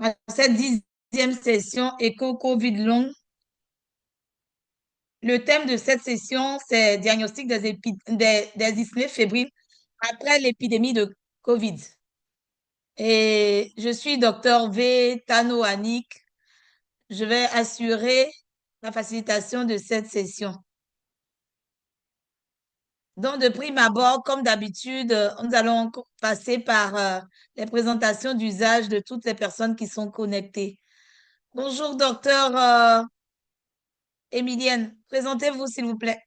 à cette 10e session éco-Covid long. Le thème de cette session, c'est diagnostic des dyspnées fébriles après l'épidémie de Covid. Et je suis docteur V. Tano Anik. Je vais assurer la facilitation de cette session. Donc, de prime abord, comme d'habitude, nous allons passer par les présentations d'usage de toutes les personnes qui sont connectées. Bonjour, docteur Emilienne. Présentez-vous, s'il vous plaît.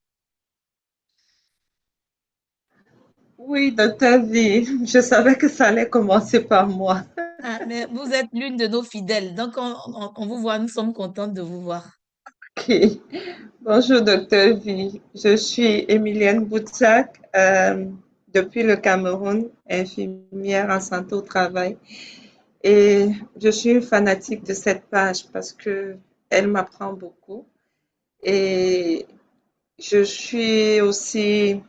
Oui, docteur V, je savais que ça allait commencer par moi. Ah, mais vous êtes l'une de nos fidèles. Donc, on vous voit, nous sommes contentes de vous voir. Ok. Bonjour, docteur V. Je suis Emilienne Boutsak, depuis le Cameroun, infirmière en santé au travail. Et je suis une fanatique de cette page parce que elle m'apprend beaucoup. Et je suis aussi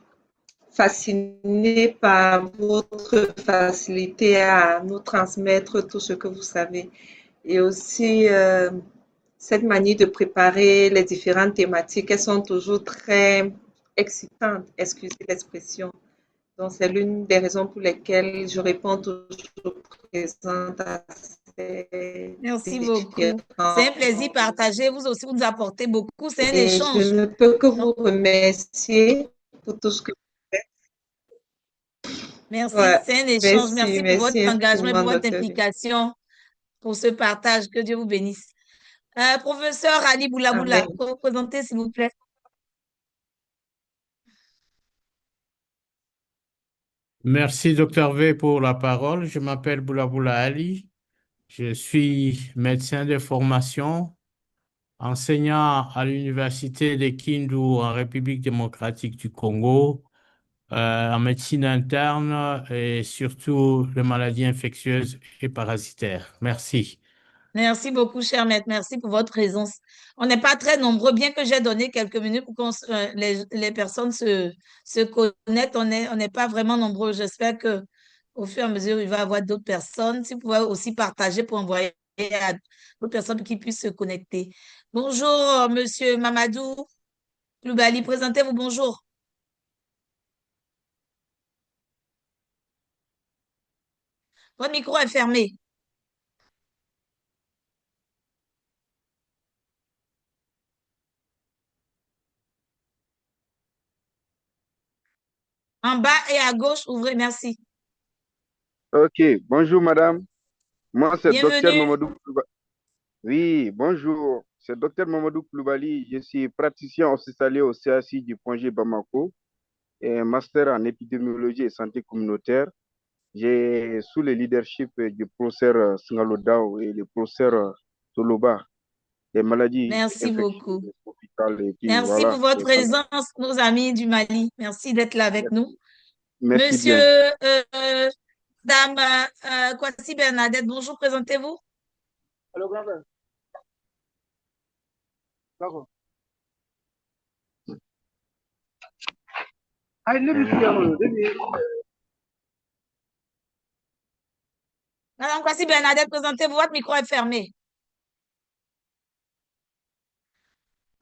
fascinée par votre facilité à nous transmettre tout ce que vous savez. Et aussi, cette manière de préparer les différentes thématiques, elles sont toujours très excitantes, excusez l'expression. Donc, c'est l'une des raisons pour lesquelles je réponds toujours présente à ces Merci beaucoup. C'est un différents. plaisir partagé. Vous aussi, vous nous apportez beaucoup. C'est un Et je échange. ne peux que Donc, vous remercier pour tout ce que vous faites. merci. Ouais, C'est un échange. merci, Merci pour votre merci engagement et pour infiniment, votre docteur V. implication, pour ce partage. Que Dieu vous bénisse. Professeur Ali Boulaboula, Amen. pour vous présenter, s'il vous plaît. Merci, Docteur V, pour la parole. Je m'appelle Boulaboula Ali. Je suis médecin de formation, enseignant à l'université de Kindu en République démocratique du Congo, en médecine interne et surtout les maladies infectieuses et parasitaires. Merci. Merci beaucoup, cher maître. Merci pour votre présence. On n'est pas très nombreux, bien que j'ai donné quelques minutes pour que les personnes se connectent. On n'est pas vraiment nombreux. J'espère que au fur et à mesure, il va y avoir d'autres personnes. Si vous pouvez aussi partager pour envoyer à d'autres personnes qui puissent se connecter. Bonjour, monsieur Mamadou Loubali. Présentez-vous. Bonjour. Votre micro est fermé. En bas et à gauche, ouvrez. Merci. Ok, bonjour madame. Moi, c'est docteur Bienvenue. Mamadou Koulibaly. Oui, bonjour. C'est docteur Mamadou Koulibaly. Je suis praticien hospitalier au CACI du Point G Bamako et un master en épidémiologie et santé communautaire. J'ai sous le leadership du professeur Singalodao et le professeur Toloba, des maladies Merci beaucoup. infectieuses tropicales. Et puis Merci pour voilà. votre présence, nos amis du Mali. Merci d'être là avec nous. Merci Monsieur, bien. Dame Kwasi Bernadette, bonjour, présentez-vous. Allô, grand-père. D'accord. Ah, il est bien. Madame Kwasi Bernadette, présentez-vous. Votre micro est fermé.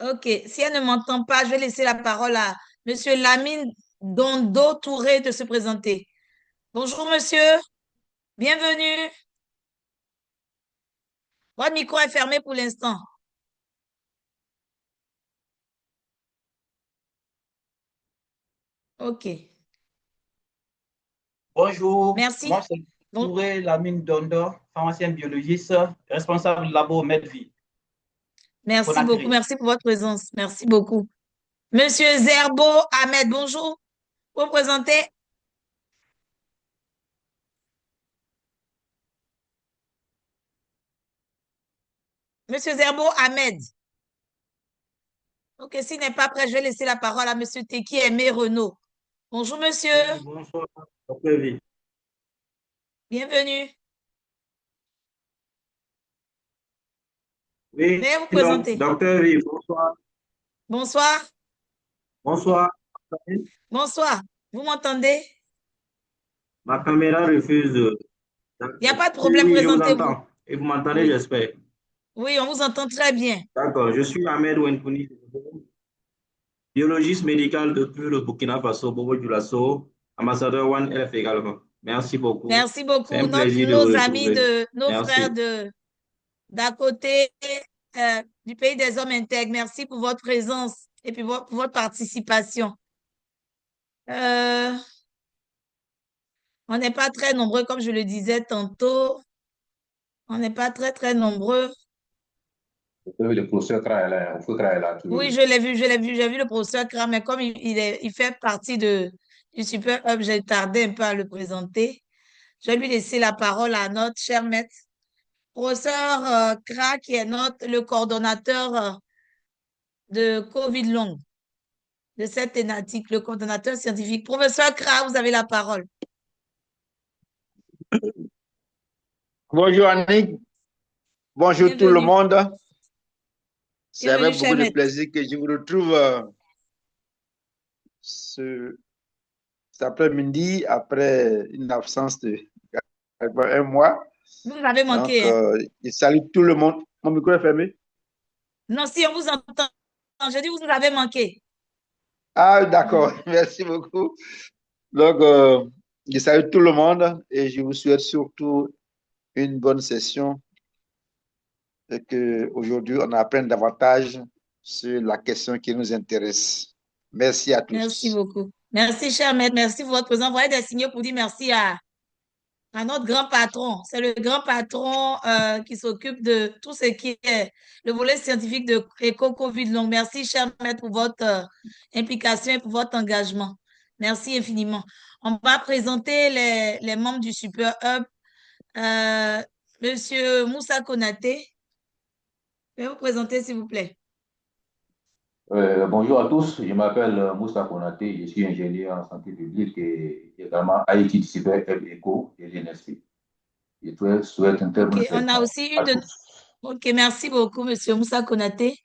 OK. Si elle ne m'entend pas, je vais laisser la parole à Monsieur Lamine Dondo Touré de se présenter. Bonjour, monsieur. Bienvenue. Votre micro est fermé pour l'instant. OK. Bonjour, Merci. moi c'est Bon, Touré Lamine Dondo, pharmacien biologiste, responsable du labo Medvi, merci beaucoup. Conakry. Merci pour votre présence. Merci beaucoup. Monsieur Zerbo Ahmed, bonjour. Vous vous présentez? Monsieur Zerbo Ahmed. OK, s'il n'est pas prêt, je vais laisser la parole à Monsieur Teki Aimé Renaud. Bonjour, monsieur. Oui, bonsoir, Dr. V. Bienvenue. Oui, Veuillez vous donc, présenter. Dr. V, bonsoir. Bonsoir. Bonsoir. Bonsoir. Vous m'entendez? Ma caméra refuse. Il n'y a pas de Oui, problème, oui, je vous présentez-vous. entends. Et vous m'entendez, Oui, j'espère. oui, on vous entend très bien. D'accord, je suis Ahmed Wenkouni, biologiste médical depuis le Burkina Faso, Bobo Dioulasso, ambassadeur One Health également. Merci beaucoup. Merci C'est beaucoup. un plaisir de vous Nos amis retrouver. nos frères Merci. d'à côté du pays des hommes intègres, merci pour votre présence et puis pour votre participation. Euh, on n'est pas très nombreux, comme je le disais tantôt. On n'est pas très nombreux. Oui, le professeur Kra est là, il faut Kra est là Oui, toujours. j'ai vu le professeur Kram, mais comme il fait partie du Super Hub, j'ai tardé un peu à le présenter. Je vais lui laisser la parole à notre cher maître, professeur Kra, qui est le coordonnateur de COVID long, de cette thématique, le coordonnateur scientifique. Professeur Kra, vous avez la parole. Bonjour Annick, bonjour tout le Bienvenue. monde. C'est Bienvenue, avec cher beaucoup de maître. plaisir que je vous retrouve cet après-midi après une absence de un mois. Vous nous avez Donc, manqué, hein? je salue tout le monde. Mon micro est fermé? Non, si on vous entend, je dis vous nous avez manqué. Ah, d'accord, merci beaucoup. Donc, je salue tout le monde et je vous souhaite surtout une bonne session et qu'aujourd'hui, on apprenne davantage sur la question qui nous intéresse. Merci à Merci tous. beaucoup. Merci, cher maître. Merci pour votre présence. Voyez des signaux pour dire merci à notre grand patron. C'est le grand patron qui s'occupe de tout ce qui est le volet scientifique de Éco-Covid. Donc, merci, cher maître, pour votre implication et pour votre engagement. Merci infiniment. On va présenter les membres du Super Hub. Monsieur Moussa Konaté, je vais vous présenter, s'il vous plaît. Bonjour à tous, je m'appelle Moussa Konaté, je suis ingénieur en santé publique et également IT de Cyber Eco et l'NSP. Je souhaite une très bonne OK, on a session aussi à une de... tous. OK, merci beaucoup, monsieur Moussa Konaté.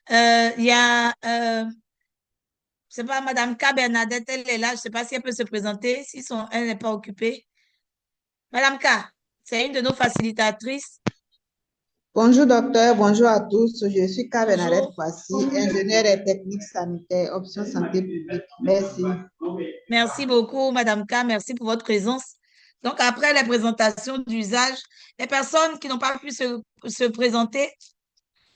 Il y a, je sais pas, Madame K. Bernadette, elle est là. Je ne sais pas si elle peut se présenter, si elle n'est pas occupée. Madame K, c'est une de nos facilitatrices. Bonjour docteur, bonjour à tous. Je suis Kabenaret Bonjour. Kwasi, ingénieure et technique sanitaire, option santé publique. Merci. Merci beaucoup, Madame K. Merci pour votre présence. Donc, après la présentation d'usage, les personnes qui n'ont pas pu se présenter,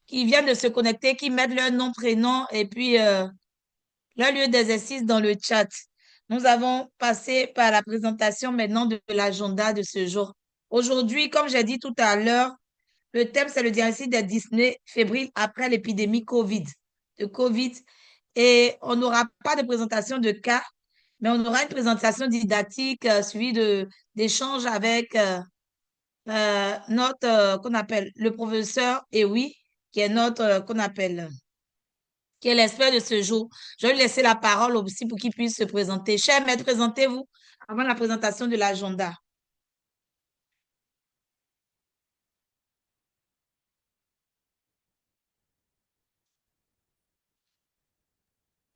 qui viennent de se connecter, qui mettent leur nom, prénom et puis leur lieu d'exercice dans le chat. Nous avons passé par la présentation maintenant de l'agenda de ce jour. Aujourd'hui, comme j'ai dit tout à l'heure, le thème, c'est le diagnostic des dyspnées fébriles après l'épidémie de COVID. Et on n'aura pas de présentation de cas, mais on aura une présentation didactique suivie d'échanges avec notre, qu'on appelle le professeur Ewi, qui est notre, qu'on appelle qui est l'expert de ce jour. Je vais lui laisser la parole aussi pour qu'il puisse se présenter. Cher maître, présentez-vous avant la présentation de l'agenda.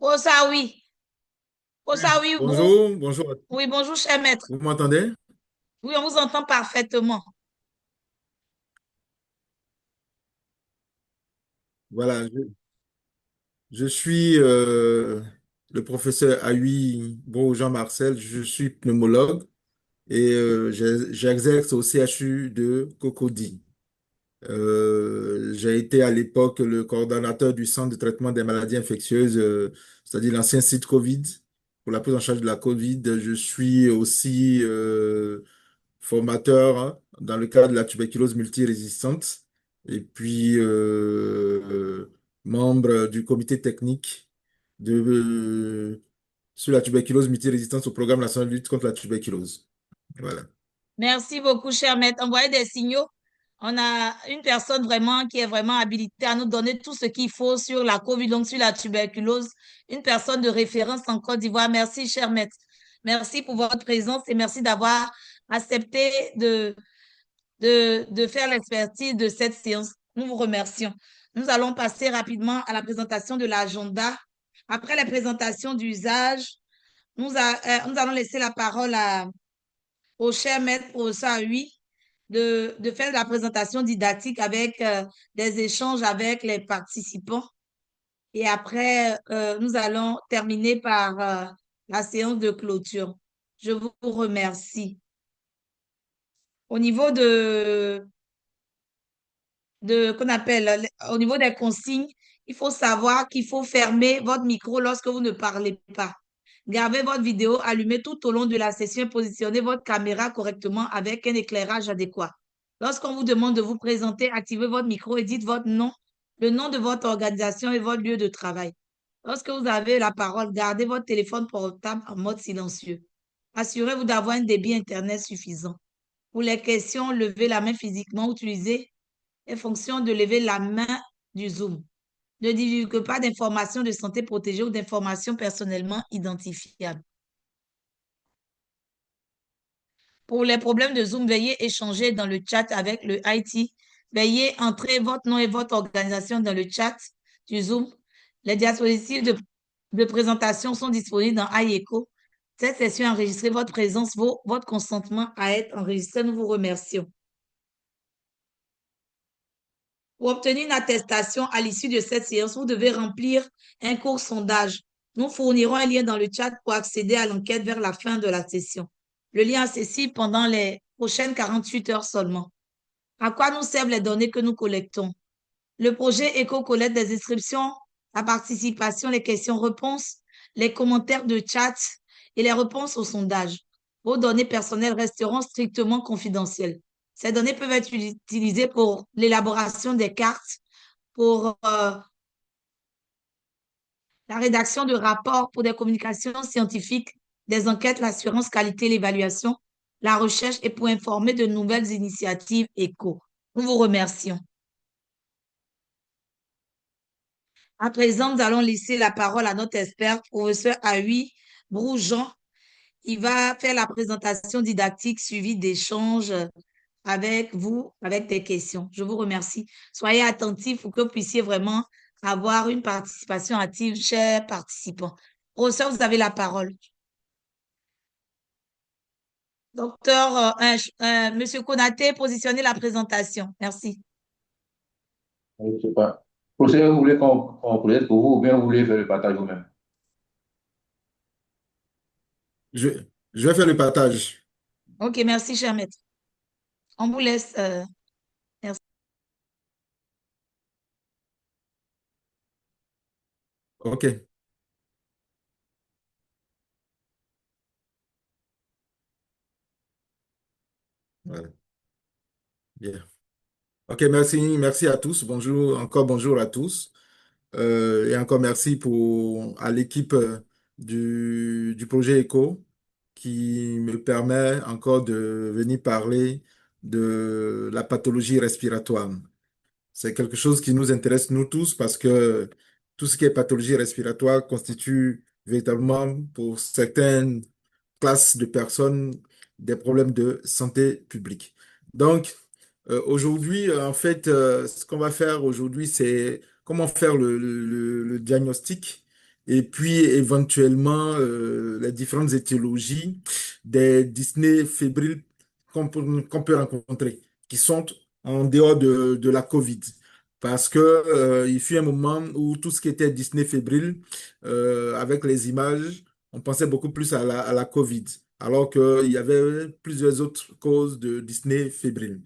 Oh, ça, oui. Oh, ça, oui. Bonjour, bonjour. Oui, bonjour, cher maître. Vous m'entendez? Oui, on vous entend parfaitement. Voilà, je suis le professeur Ahui Bro Jean-Marcel, je suis pneumologue et j'exerce au CHU de Cocody. J'ai été à l'époque le coordonnateur du centre de traitement des maladies infectieuses, c'est-à-dire l'ancien site COVID, pour la prise en charge de la COVID. Je suis aussi formateur hein, dans le cadre de la tuberculose multirésistante et puis membre du comité technique sur la tuberculose multirésistante au programme national de lutte contre la tuberculose. Voilà. Merci beaucoup, cher maître. Envoyez des signaux. On a une personne vraiment qui est vraiment habilitée à nous donner tout ce qu'il faut sur la COVID, donc sur la tuberculose. Une personne de référence en Côte d'Ivoire. Merci, cher maître. Merci pour votre présence et merci d'avoir accepté de faire l'expertise de cette séance. Nous vous remercions. Nous allons passer rapidement à la présentation de l'agenda. Après la présentation d'usage, nous allons laisser la parole au cher maître professeur Ahui de faire la présentation didactique avec des échanges avec les participants. Et après, nous allons terminer par la séance de clôture. Je vous remercie. Au niveau qu'on appelle, au niveau des consignes, il faut savoir qu'il faut fermer votre micro lorsque vous ne parlez pas. Gardez votre vidéo allumée tout au long de la session et positionnez votre caméra correctement avec un éclairage adéquat. Lorsqu'on vous demande de vous présenter, activez votre micro et dites votre nom, le nom de votre organisation et votre lieu de travail. Lorsque vous avez la parole, gardez votre téléphone portable en mode silencieux. Assurez-vous d'avoir un débit Internet suffisant. Pour les questions, levez la main physiquement, utilisez les fonctions de lever la main du Zoom. Ne divulguez pas d'informations de santé protégée ou d'informations personnellement identifiables. Pour les problèmes de Zoom, veuillez échanger dans le chat avec le IT. Veuillez entrer votre nom et votre organisation dans le chat du Zoom. Les diapositives de présentation sont disponibles dans iEcho. Cette session enregistrée, votre présence vaut votre consentement à être enregistré. Nous vous remercions. Pour obtenir une attestation à l'issue de cette séance, vous devez remplir un court sondage. Nous fournirons un lien dans le chat pour accéder à l'enquête vers la fin de la session. Le lien est accessible pendant les prochaines 48 heures seulement. À quoi nous servent les données que nous collectons? Le projet ECHO collecte des inscriptions, la participation, les questions-réponses, les commentaires de chat et les réponses au sondage. Vos données personnelles resteront strictement confidentielles. Ces données peuvent être utilisées pour l'élaboration des cartes, pour la rédaction de rapports, pour des communications scientifiques, des enquêtes, l'assurance qualité, l'évaluation, la recherche et pour informer de nouvelles initiatives ECHO. Nous vous remercions. À présent, nous allons laisser la parole à notre expert, professeur Ahui Broujean. Il va faire la présentation didactique suivie d'échanges avec vous, avec des questions. Je vous remercie. Soyez attentifs pour que vous puissiez vraiment avoir une participation active, chers participants. Professeur, vous avez la parole. Docteur, Monsieur Konaté, positionnez la présentation. Merci. Je ne sais pas. Professeur, vous voulez qu'on projette pour vous ou bien vous voulez faire le partage vous-même? Je, je vais faire le partage. OK, merci, cher maître. On vous laisse. Merci. OK. Voilà. Bien. OK, merci à tous. Bonjour à tous. Et encore merci à l'équipe du projet ECHO qui me permet encore de venir parler de la pathologie respiratoire. C'est quelque chose qui nous intéresse nous tous parce que tout ce qui est pathologie respiratoire constitue véritablement pour certaines classes de personnes des problèmes de santé publique. Donc, aujourd'hui, en fait, ce qu'on va faire aujourd'hui, c'est comment faire le diagnostic et puis éventuellement les différentes étiologies des dyspnées fébriles qu'on peut rencontrer, qui sont en dehors de la COVID. Parce que, il fut un moment où tout ce qui était dyspnée fébrile, avec les images, on pensait beaucoup plus à la COVID, alors qu'il y avait plusieurs autres causes de dyspnée fébrile.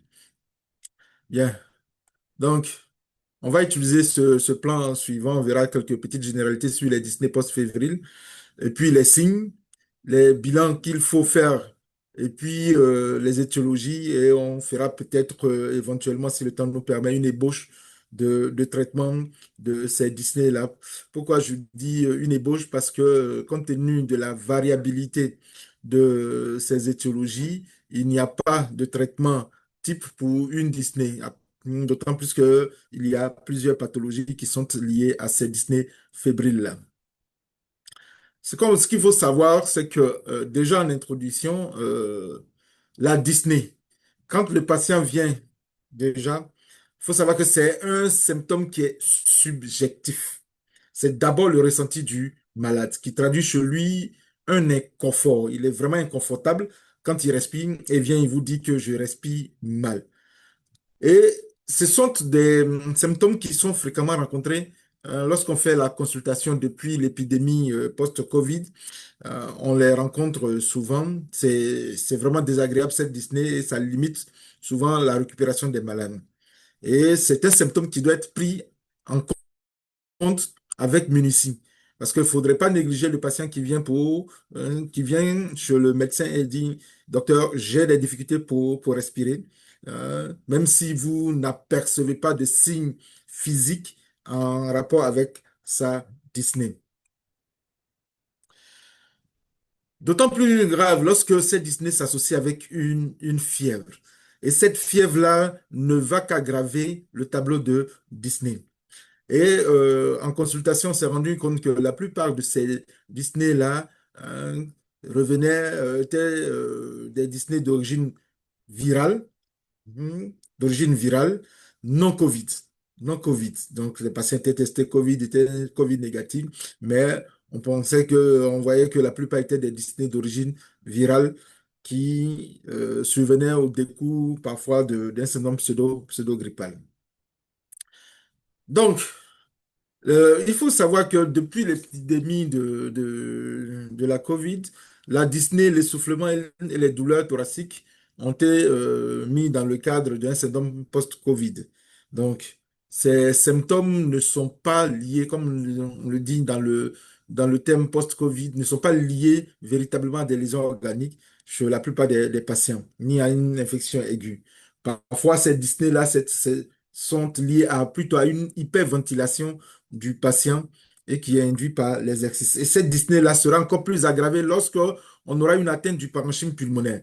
Bien. Donc, on va utiliser ce plan suivant. On verra quelques petites généralités sur les dyspnées post-fébriles, et puis les signes, les bilans qu'il faut faire, et puis les étiologies, et on fera peut-être éventuellement, si le temps nous permet, une ébauche de traitement de ces dyspnées-là. Pourquoi je dis une ébauche? Parce que compte tenu de la variabilité de ces étiologies, il n'y a pas de traitement type pour une dyspnée. D'autant plus qu'il y a plusieurs pathologies qui sont liées à ces dyspnées fébriles-là. Ce qu'il faut savoir, c'est que déjà en introduction, la dyspnée, quand le patient vient déjà, il faut savoir que c'est un symptôme qui est subjectif. C'est d'abord le ressenti du malade qui traduit chez lui un inconfort. Il est vraiment inconfortable quand il respire, et vient, il vous dit que je respire mal. Et ce sont des symptômes qui sont fréquemment rencontrés lorsqu'on fait la consultation depuis l'épidémie post-Covid. On les rencontre souvent. C'est vraiment désagréable cette dyspnée et ça limite souvent la récupération des malades. Et c'est un symptôme qui doit être pris en compte avec minutie. Parce qu'il ne faudrait pas négliger le patient qui vient chez le médecin et dit, docteur, j'ai des difficultés pour respirer. Même si vous n'apercevez pas de signes physiques en rapport avec sa dyspnée. D'autant plus grave lorsque cette dyspnée s'associe avec une fièvre. Et cette fièvre-là ne va qu'aggraver le tableau de dyspnée. Et en consultation, on s'est rendu compte que la plupart de ces dyspnées-là étaient des dyspnées virale, d'origine virale, non Covid. Non Covid. Donc, les patients étaient testés Covid, étaient Covid négatifs, mais on voyait que la plupart étaient des dyspnées d'origine virale qui survenaient au décours parfois d'un syndrome pseudo-grippal. Donc, il faut savoir que depuis l'épidémie de la COVID, la dyspnée, l'essoufflement et les douleurs thoraciques ont été mis dans le cadre d'un syndrome post-COVID. Donc, ces symptômes ne sont pas liés, comme on le dit dans le thème post-COVID, ne sont pas liés véritablement à des lésions organiques chez la plupart des patients, ni à une infection aiguë. Parfois, ces dyspnées-là sont liées plutôt à une hyperventilation du patient et qui est induit par l'exercice. Et cette dyspnée-là sera encore plus aggravée lorsque on aura une atteinte du parenchyme pulmonaire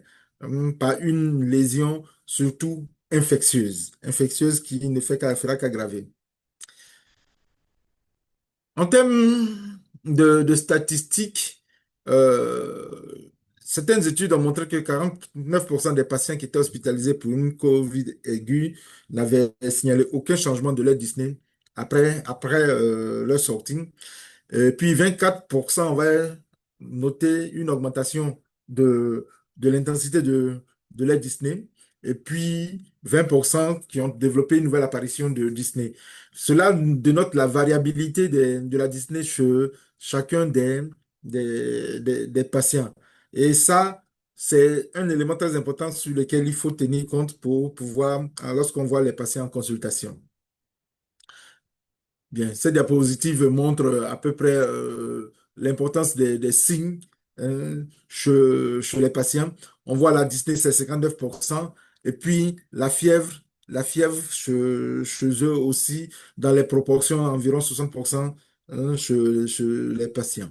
par une lésion surtout infectieuse qui ne fera qu'aggraver. En termes de statistiques, certaines études ont montré que 49% des patients qui étaient hospitalisés pour une COVID aiguë n'avaient signalé aucun changement de leur dyspnée après leur sortie. Et puis 24% va noter une augmentation de l'intensité de leur dyspnée. Et puis 20% qui ont développé une nouvelle apparition de dyspnée. Cela dénote la variabilité de la dyspnée chez chacun des patients. Et ça, c'est un élément très important sur lequel il faut tenir compte pour pouvoir, lorsqu'on voit les patients en consultation. Bien, cette diapositive montre à peu près l'importance des signes chez les patients. On voit la dyspnée, c'est 59%, et puis la fièvre chez eux aussi, dans les proportions environ 60% chez les patients.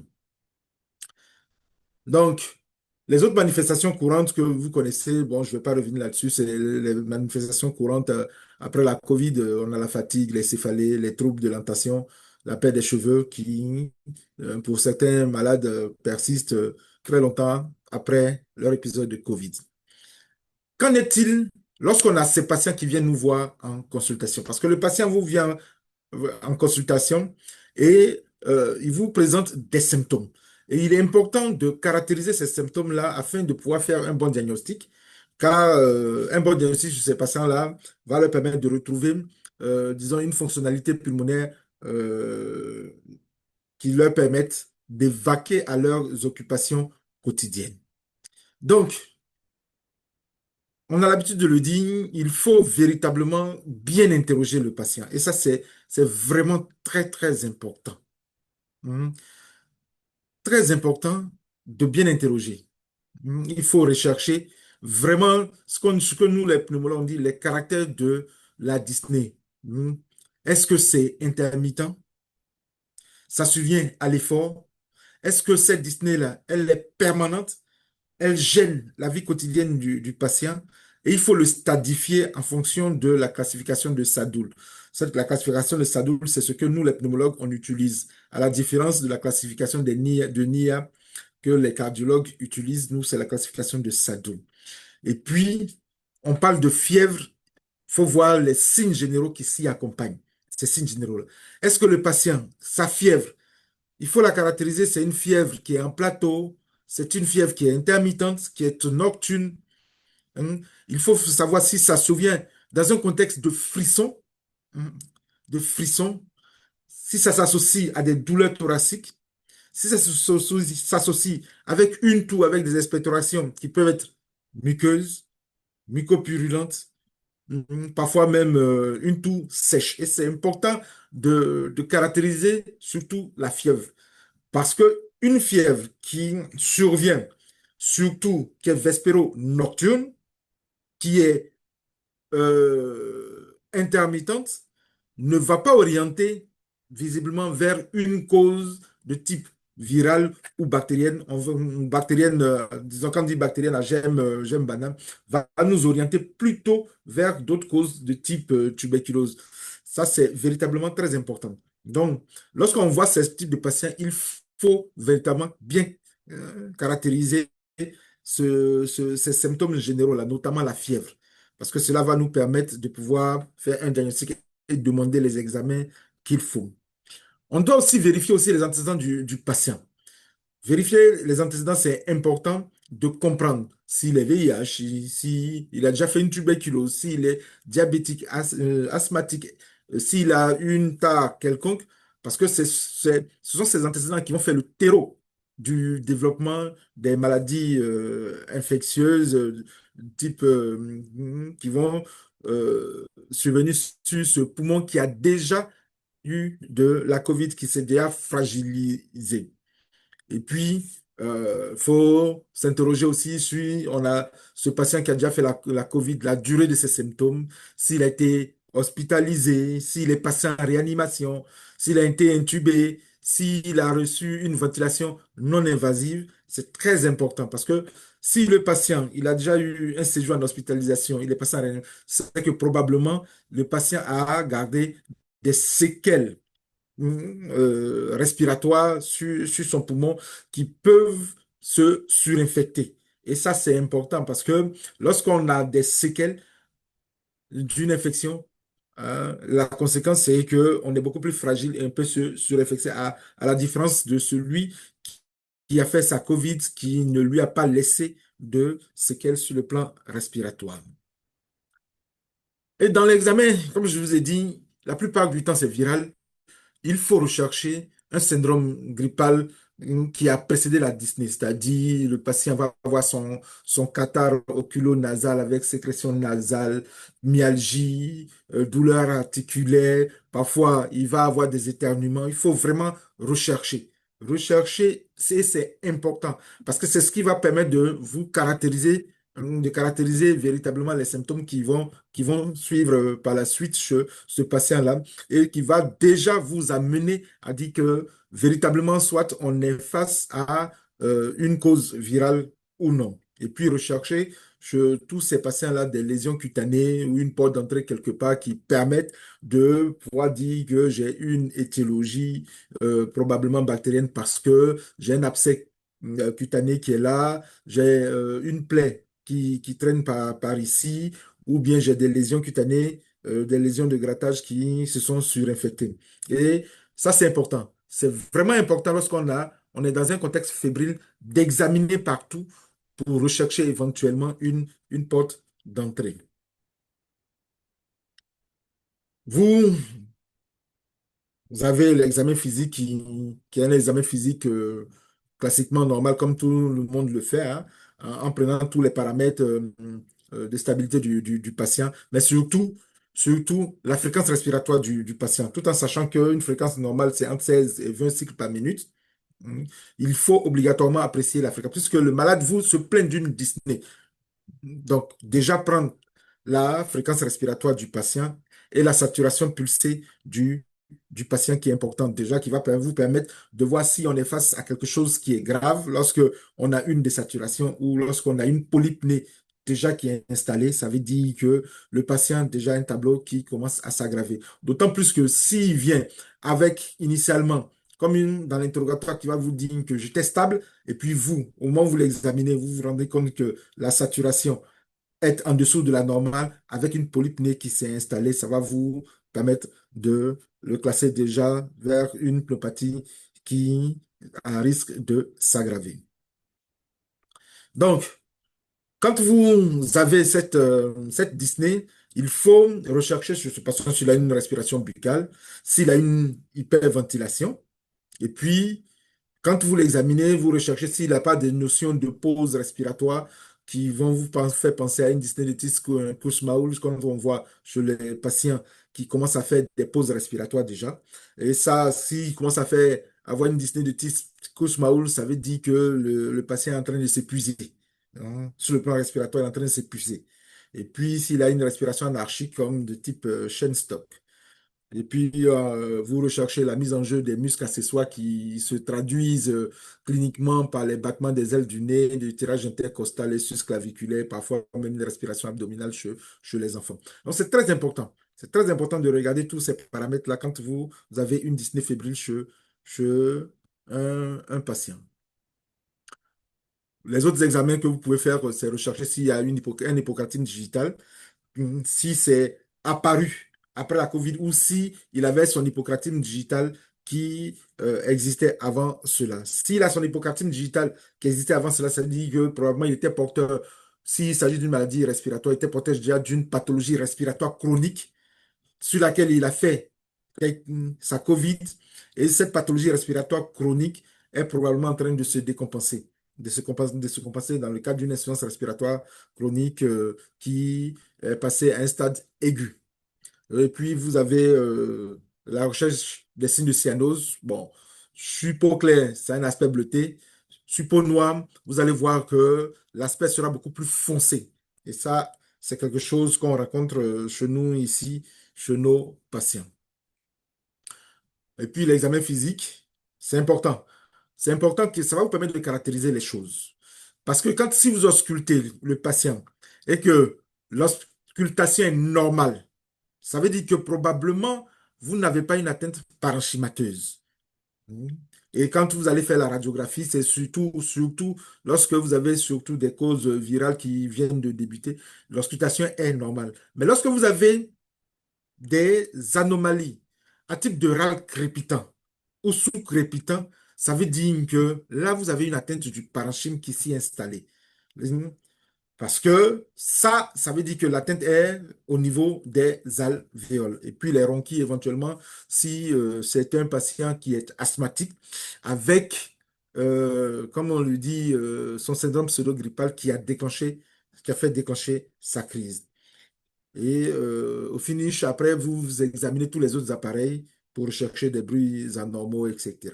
Donc, les autres manifestations courantes que vous connaissez, bon, je ne vais pas revenir là-dessus, c'est les manifestations courantes après la COVID. On a la fatigue, les céphalées, les troubles de l'attention, la perte des cheveux qui, pour certains malades, persistent très longtemps après leur épisode de COVID. Qu'en est-il lorsqu'on a ces patients qui viennent nous voir en consultation? Parce que le patient vous vient en consultation et il vous présente des symptômes. Et il est important de caractériser ces symptômes-là afin de pouvoir faire un bon diagnostic, car un bon diagnostic sur ces patients-là va leur permettre de retrouver, disons, une fonctionnalité pulmonaire qui leur permette de vaquer à leurs occupations quotidiennes. Donc, on a l'habitude de le dire, il faut véritablement bien interroger le patient. Et ça, c'est vraiment très, très important. Très important de bien interroger. Il faut rechercher vraiment ce que nous, les pneumologues, on dit, les caractères de la dyspnée. Est-ce que c'est intermittent? Ça survient à l'effort? Est-ce que cette dyspnée-là, elle est permanente? Elle gêne la vie quotidienne du patient? Et il faut le stadifier en fonction de la classification de Sadoul. La classification de Sadoul, c'est ce que nous, les pneumologues, on utilise. À la différence de la classification de NIA que les cardiologues utilisent, nous, c'est la classification de Sadoul. Et puis, on parle de fièvre. Il faut voir les signes généraux qui s'y accompagnent. Ces signes généraux-là. Est-ce que le patient, sa fièvre, il faut la caractériser, c'est une fièvre qui est en plateau, c'est une fièvre qui est intermittente, qui est nocturne. Hein. Il faut savoir si ça survient dans un contexte de frisson, hein, si ça s'associe à des douleurs thoraciques, si ça s'associe avec une toux, avec des expectorations qui peuvent être muqueuses, mucopurulentes, parfois même une toux sèche. Et c'est important de caractériser surtout la fièvre. Parce que une fièvre qui survient, surtout qui est vespéro-nocturne, qui est intermittente, ne va pas orienter visiblement vers une cause de type viral ou bactérienne. Bactérienne, disons quand on dit bactérienne à germe banane, va nous orienter plutôt vers d'autres causes de type tuberculose. Ça, c'est véritablement très important. Donc, lorsqu'on voit ce type de patients, il faut véritablement bien caractériser ces symptômes généraux-là, notamment la fièvre, parce que cela va nous permettre de pouvoir faire un diagnostic et demander les examens qu'il faut. On doit aussi vérifier aussi les antécédents du patient. Vérifier les antécédents, c'est important de comprendre s'il est VIH, s'il a déjà fait une tuberculose, s'il est diabétique, asthmatique, s'il a une tare quelconque, parce que ce sont ces antécédents qui vont faire le terreau du développement des maladies infectieuses type qui vont survenir sur ce poumon qui a déjà eu de la COVID, qui s'est déjà fragilisé. Et puis, faut s'interroger aussi sur, on a ce patient qui a déjà fait la COVID, la durée de ses symptômes, s'il a été hospitalisé, s'il est passé en réanimation, s'il a été intubé, s'il a reçu une ventilation non invasive. C'est très important parce que si le patient, il a déjà eu un séjour en hospitalisation, il est passé en réanimation, c'est que probablement le patient a gardé des séquelles respiratoires sur son poumon qui peuvent se surinfecter. Et ça, c'est important parce que lorsqu'on a des séquelles d'une infection, la conséquence, c'est qu'on est beaucoup plus fragile et on peut se surinfecter à la différence de celui qui a fait sa COVID, qui ne lui a pas laissé de séquelles sur le plan respiratoire. Et dans l'examen, comme je vous ai dit, la plupart du temps, c'est viral. Il faut rechercher un syndrome grippal qui a précédé la dyspnée, c'est-à-dire le patient va avoir son catarrhe oculo-nasal avec sécrétion nasale, myalgie, douleur articulaire, parfois il va avoir des éternuements. Il faut vraiment rechercher. Rechercher, c'est important parce que c'est ce qui va permettre de caractériser véritablement les symptômes qui vont suivre par la suite ce patient-là et qui va déjà vous amener à dire que véritablement, soit on est face à une cause virale ou non. Et puis rechercher chez tous ces patients-là des lésions cutanées ou une porte d'entrée quelque part qui permettent de pouvoir dire que j'ai une étiologie probablement bactérienne parce que j'ai un abcès cutané qui est là, j'ai une plaie qui traîne par ici, ou bien j'ai des lésions cutanées, des lésions de grattage qui se sont surinfectées. Et ça, c'est important. C'est vraiment important on est dans un contexte fébrile d'examiner partout pour rechercher éventuellement une porte d'entrée. Vous, vous avez l'examen physique qui est un examen physique classiquement normal, comme tout le monde le fait, hein, en prenant tous les paramètres de stabilité du patient, mais surtout la fréquence respiratoire du patient, tout en sachant qu'une fréquence normale, c'est entre 16 et 20 cycles par minute. Il faut obligatoirement apprécier la fréquence, puisque le malade vous se plaint d'une dyspnée. Donc, déjà prendre la fréquence respiratoire du patient et la saturation pulsée du patient qui est importante déjà, qui va vous permettre de voir si on est face à quelque chose qui est grave lorsque on a une désaturation ou lorsqu'on a une polypnée déjà qui est installée. Ça veut dire que le patient a déjà un tableau qui commence à s'aggraver. D'autant plus que s'il vient avec initialement, comme dans l'interrogatoire qui va vous dire que j'étais stable, et puis vous, au moment où vous l'examinez, vous vous rendez compte que la saturation est en dessous de la normale avec une polypnée qui s'est installée, ça va vous permettre de le classer déjà vers une pneumopathie qui a un risque de s'aggraver. Donc, quand vous avez cette dyspnée, il faut rechercher sur ce patient s'il a une respiration buccale, s'il a une hyperventilation. Et puis, quand vous l'examinez, vous recherchez s'il n'a pas de notions de pause respiratoire qui vont vous faire penser à une dyspnée de type Kussmaul, quand on voit chez les patients qui commencent à faire des pauses respiratoires déjà. Et ça, s'il commence à avoir une dyspnée de type Kussmaul, ça veut dire que le patient est en train de s'épuiser. Hein. Sur le plan respiratoire, il est en train de s'épuiser. Et puis, s'il a une respiration anarchique comme de type Shenstock. Et puis, vous recherchez la mise en jeu des muscles accessoires qui se traduisent cliniquement par les battements des ailes du nez, du tirage intercostal et susclaviculaire, parfois même une respiration abdominale chez les enfants. Donc, c'est très important. C'est très important de regarder tous ces paramètres-là quand vous avez une dyspnée fébrile chez un patient. Les autres examens que vous pouvez faire, c'est rechercher s'il y a un hypocratine digital, si c'est apparu après la COVID ou si il avait son hypocratine digitale qui existait avant cela. S'il a son hypocratine digitale qui existait avant cela, ça veut dire que probablement il était porteur, s'il s'agit d'une maladie respiratoire, il était porteur déjà d'une pathologie respiratoire chronique sur laquelle il a fait sa COVID et cette pathologie respiratoire chronique est probablement en train de se décompenser. De se compenser dans le cadre d'une insuffisance respiratoire chronique qui est passée à un stade aigu. Et puis, vous avez la recherche des signes de cyanose. Bon, sur peau claire, c'est un aspect bleuté. Sur peau noire, vous allez voir que l'aspect sera beaucoup plus foncé. Et ça, c'est quelque chose qu'on rencontre chez nous ici, chez nos patients. Et puis, l'examen physique, c'est important. C'est important que ça va vous permettre de caractériser les choses. Parce que si vous auscultez le patient et que l'auscultation est normale, ça veut dire que probablement, vous n'avez pas une atteinte parenchymateuse. Et quand vous allez faire la radiographie, c'est surtout lorsque vous avez surtout des causes virales qui viennent de débuter, l'auscultation est normale. Mais lorsque vous avez des anomalies à type de râle crépitant ou sous-crépitant, ça veut dire que là, vous avez une atteinte du parenchyme qui s'y est installée. Parce que ça veut dire que l'atteinte est au niveau des alvéoles. Et puis les bronchies, éventuellement, si c'est un patient qui est asthmatique, avec, comme on le dit, son syndrome pseudo-grippal qui a fait déclencher sa crise. Et au finish, après, vous examinez tous les autres appareils pour rechercher des bruits anormaux, etc.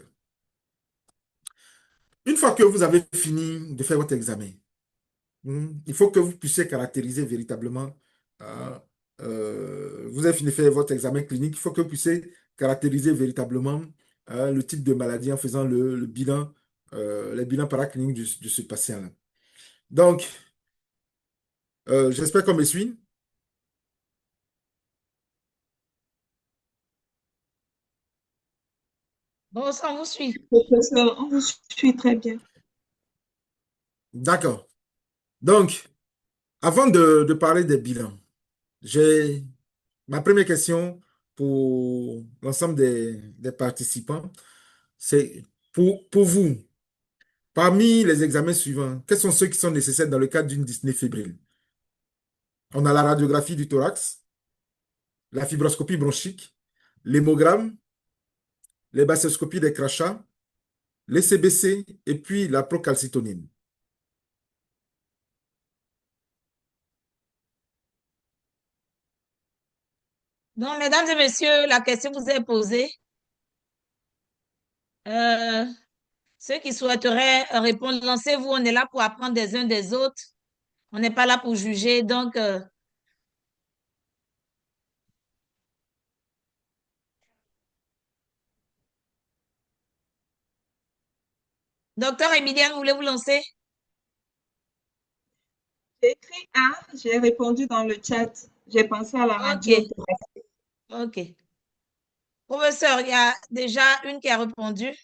Une fois que vous avez fini de faire votre examen, il faut que vous puissiez caractériser véritablement. euh, vous avez fini de faire votre examen clinique, il faut que vous puissiez caractériser véritablement le type de maladie en faisant le bilan, les bilans paracliniques de ce patient-là. Donc, j'espère qu'on me suit. Bon, ça, on vous suit. Professeur, on vous suit très bien. D'accord. Donc, avant de parler des bilans, j'ai ma première question pour l'ensemble des participants. C'est pour vous, parmi les examens suivants, quels sont ceux qui sont nécessaires dans le cadre d'une dyspnée fébrile? On a la radiographie du thorax, la fibroscopie bronchique, l'hémogramme, les bacioscopies des crachats, les CBC et puis la procalcitonine. Donc, mesdames et messieurs, la question vous est posée. Ceux qui souhaiteraient répondre, lancez-vous. On est là pour apprendre des uns des autres. On n'est pas là pour juger. Donc, docteur Emilienne, voulez-vous lancer? J'ai écrit A, j'ai répondu dans le chat. J'ai pensé à la radio. OK. Professeur, il y a déjà une qui a répondu.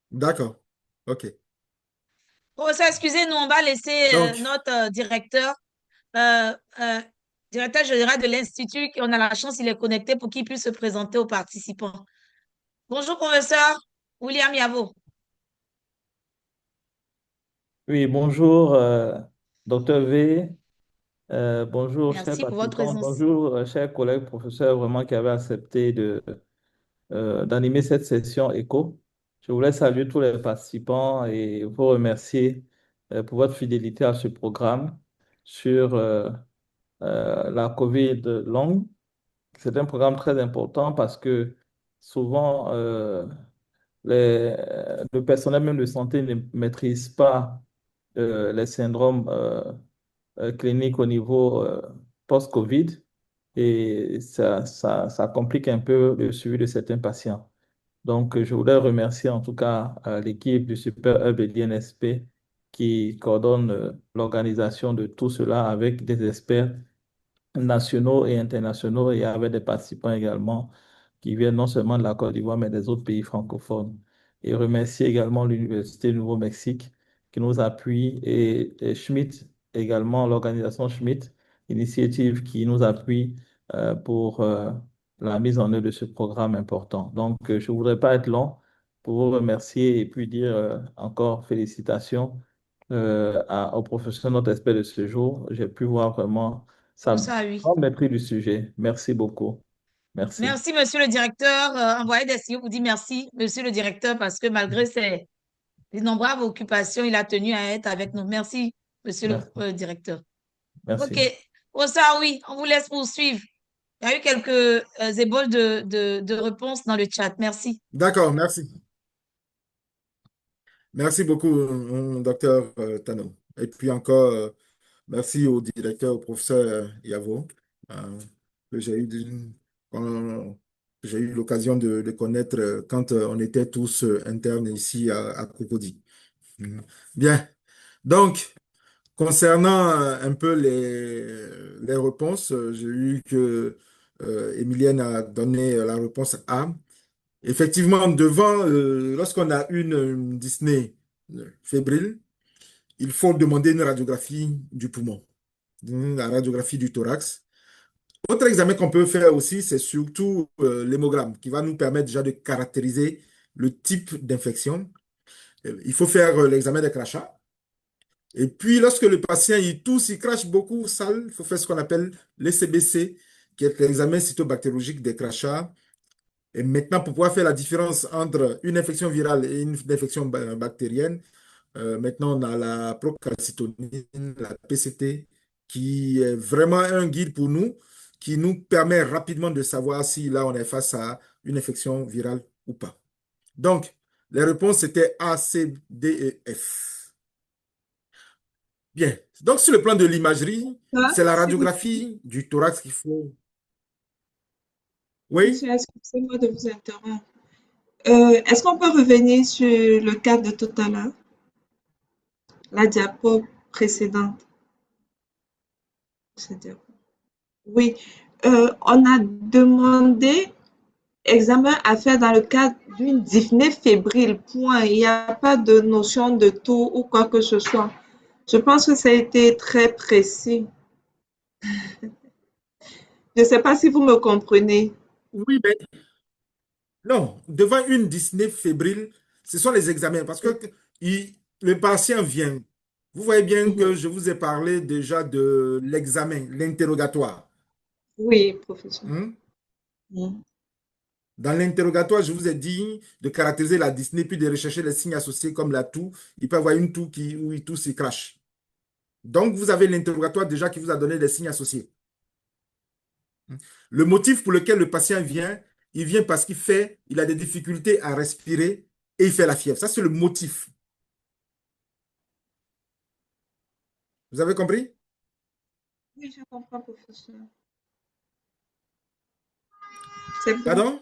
D'accord. OK. Professeur, excusez-nous, on va laisser Donc, notre directeur général de l'Institut, on a la chance, il est connecté pour qu'il puisse se présenter aux participants. Bonjour, professeur William Yavo. Oui, bonjour, docteur V. Bonjour, chers Merci pour votre participants. présence. Bonjour, chers collègues professeurs, vraiment qui avaient accepté d'animer cette session écho. Je voulais saluer tous les participants et vous remercier pour votre fidélité à ce programme sur la COVID longue. C'est un programme très important parce que souvent, le personnel même de santé ne maîtrise pas les syndromes cliniques au niveau post-COVID et ça complique un peu le suivi de certains patients. Donc, je voudrais remercier en tout cas l'équipe du Super Hub et l'INSP qui coordonne l'organisation de tout cela avec des experts nationaux et internationaux et avec des participants également qui viennent non seulement de la Côte d'Ivoire, mais des autres pays francophones. Et remercier également l'Université du Nouveau-Mexique qui nous appuie et Schmidt également, l'organisation Schmidt Initiative qui nous appuie pour la mise en œuvre de ce programme important. Donc, je ne voudrais pas être long pour vous remercier et puis dire encore félicitations au professeur, notre expert de ce jour. J'ai pu voir vraiment Comme sa ça, oui. grande maîtrise du sujet. Merci beaucoup. Merci. Merci, monsieur le directeur. Envoyez des signaux pour dire merci, monsieur le directeur, parce que malgré ses innombrables occupations, il a tenu à être avec nous. Merci, monsieur le Merci. directeur. OK. Merci. Bonsoir, oui, on vous laisse poursuivre. Il y a eu quelques ébauches de réponses dans le chat. Merci. D'accord, merci. Merci beaucoup, docteur Tano. Et puis encore, merci au directeur, au professeur Yavo, euh, que quand- que j'ai eu l'occasion de connaître quand on était tous internes ici à Cocody. Mhm. Bien. Donc, concernant un peu les réponses, j'ai eu que Emilienne a donné la réponse A. Effectivement, lorsqu'on a une Disney fébrile, il faut demander une radiographie du poumon, la radiographie du thorax. Autre examen qu'on peut faire aussi, c'est surtout l'hémogramme, qui va nous permettre déjà de caractériser le type d'infection. Il faut faire l'examen des crachats. Et puis, lorsque le patient il tousse, il crache beaucoup sale, il faut faire ce qu'on appelle l'ECBC, qui est l'examen cytobactériologique des crachats. Et maintenant, pour pouvoir faire la différence entre une infection virale et une infection bactérienne, maintenant, on a la procalcitonin, la PCT, qui est vraiment un guide pour nous, qui nous permet rapidement de savoir si là, on est face à une infection virale ou pas. Donc, les réponses étaient A, C, D et F. Bien. Donc, sur le plan de l'imagerie, c'est la S'il vous plaît. radiographie du thorax qu'il faut. Oui? Monsieur, excusez-moi de vous interrompre. Est-ce qu'on peut revenir sur le cas de tout à l'heure, la diapo précédente? Oui, on a demandé examen à faire dans le cadre d'une dyspnée fébrile, point. Il n'y a pas de notion de taux ou quoi que ce soit. Je pense que ça a été très précis. Je ne sais pas si vous me comprenez. Oui, mais non. Devant une dyspnée fébrile, ce sont les examens. Parce que le patient vient. Vous voyez bien que je vous ai parlé déjà de l'examen, l'interrogatoire. Oui, professeur. Hmm? Dans l'interrogatoire, je vous ai dit de caractériser la dyspnée puis de rechercher les signes associés comme la toux. Il peut y avoir une toux où il tousse, il crache. Donc, vous avez l'interrogatoire déjà qui vous a donné les signes associés. Le motif pour lequel le patient vient, il vient parce il a des difficultés à respirer et il fait la fièvre. Ça, c'est le motif. Vous avez compris? Oui, je comprends, professeur. C'est bon. Pardon?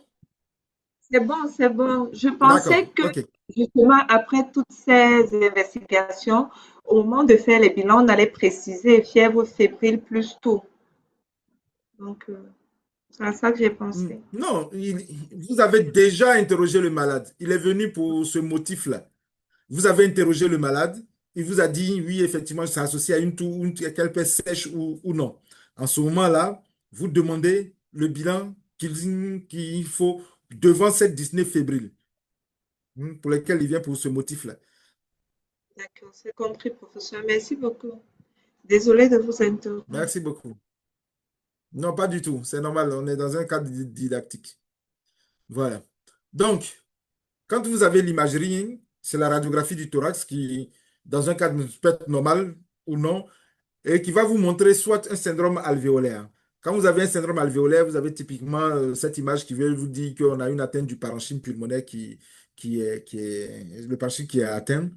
C'est bon, c'est bon. Je D'accord, pensais que ok. justement, après toutes ces investigations, au moment de faire les bilans, on allait préciser fièvre fébrile plus tôt. Donc, c'est à ça que j'ai pensé. Non, vous avez déjà interrogé le malade. Il est venu pour ce motif-là. Vous avez interrogé le malade. Il vous a dit, oui, effectivement, c'est associé à une toux, qu'elle peut sèche ou non. En ce moment-là, vous demandez le bilan qu'il faut devant cette dyspnée fébrile, pour lequel il vient pour ce motif-là. D'accord, c'est compris, professeur. Merci beaucoup. Désolée de vous interrompre. Merci beaucoup. Non, pas du tout. C'est normal. On est dans un cadre didactique. Voilà. Donc, quand vous avez l'imagerie, c'est la radiographie du thorax qui, dans un cadre peut être normal ou non, et qui va vous montrer soit un syndrome alvéolaire. Quand vous avez un syndrome alvéolaire, vous avez typiquement cette image qui veut vous dire qu'on a une atteinte du parenchyme pulmonaire qui est le parenchyme qui est atteint.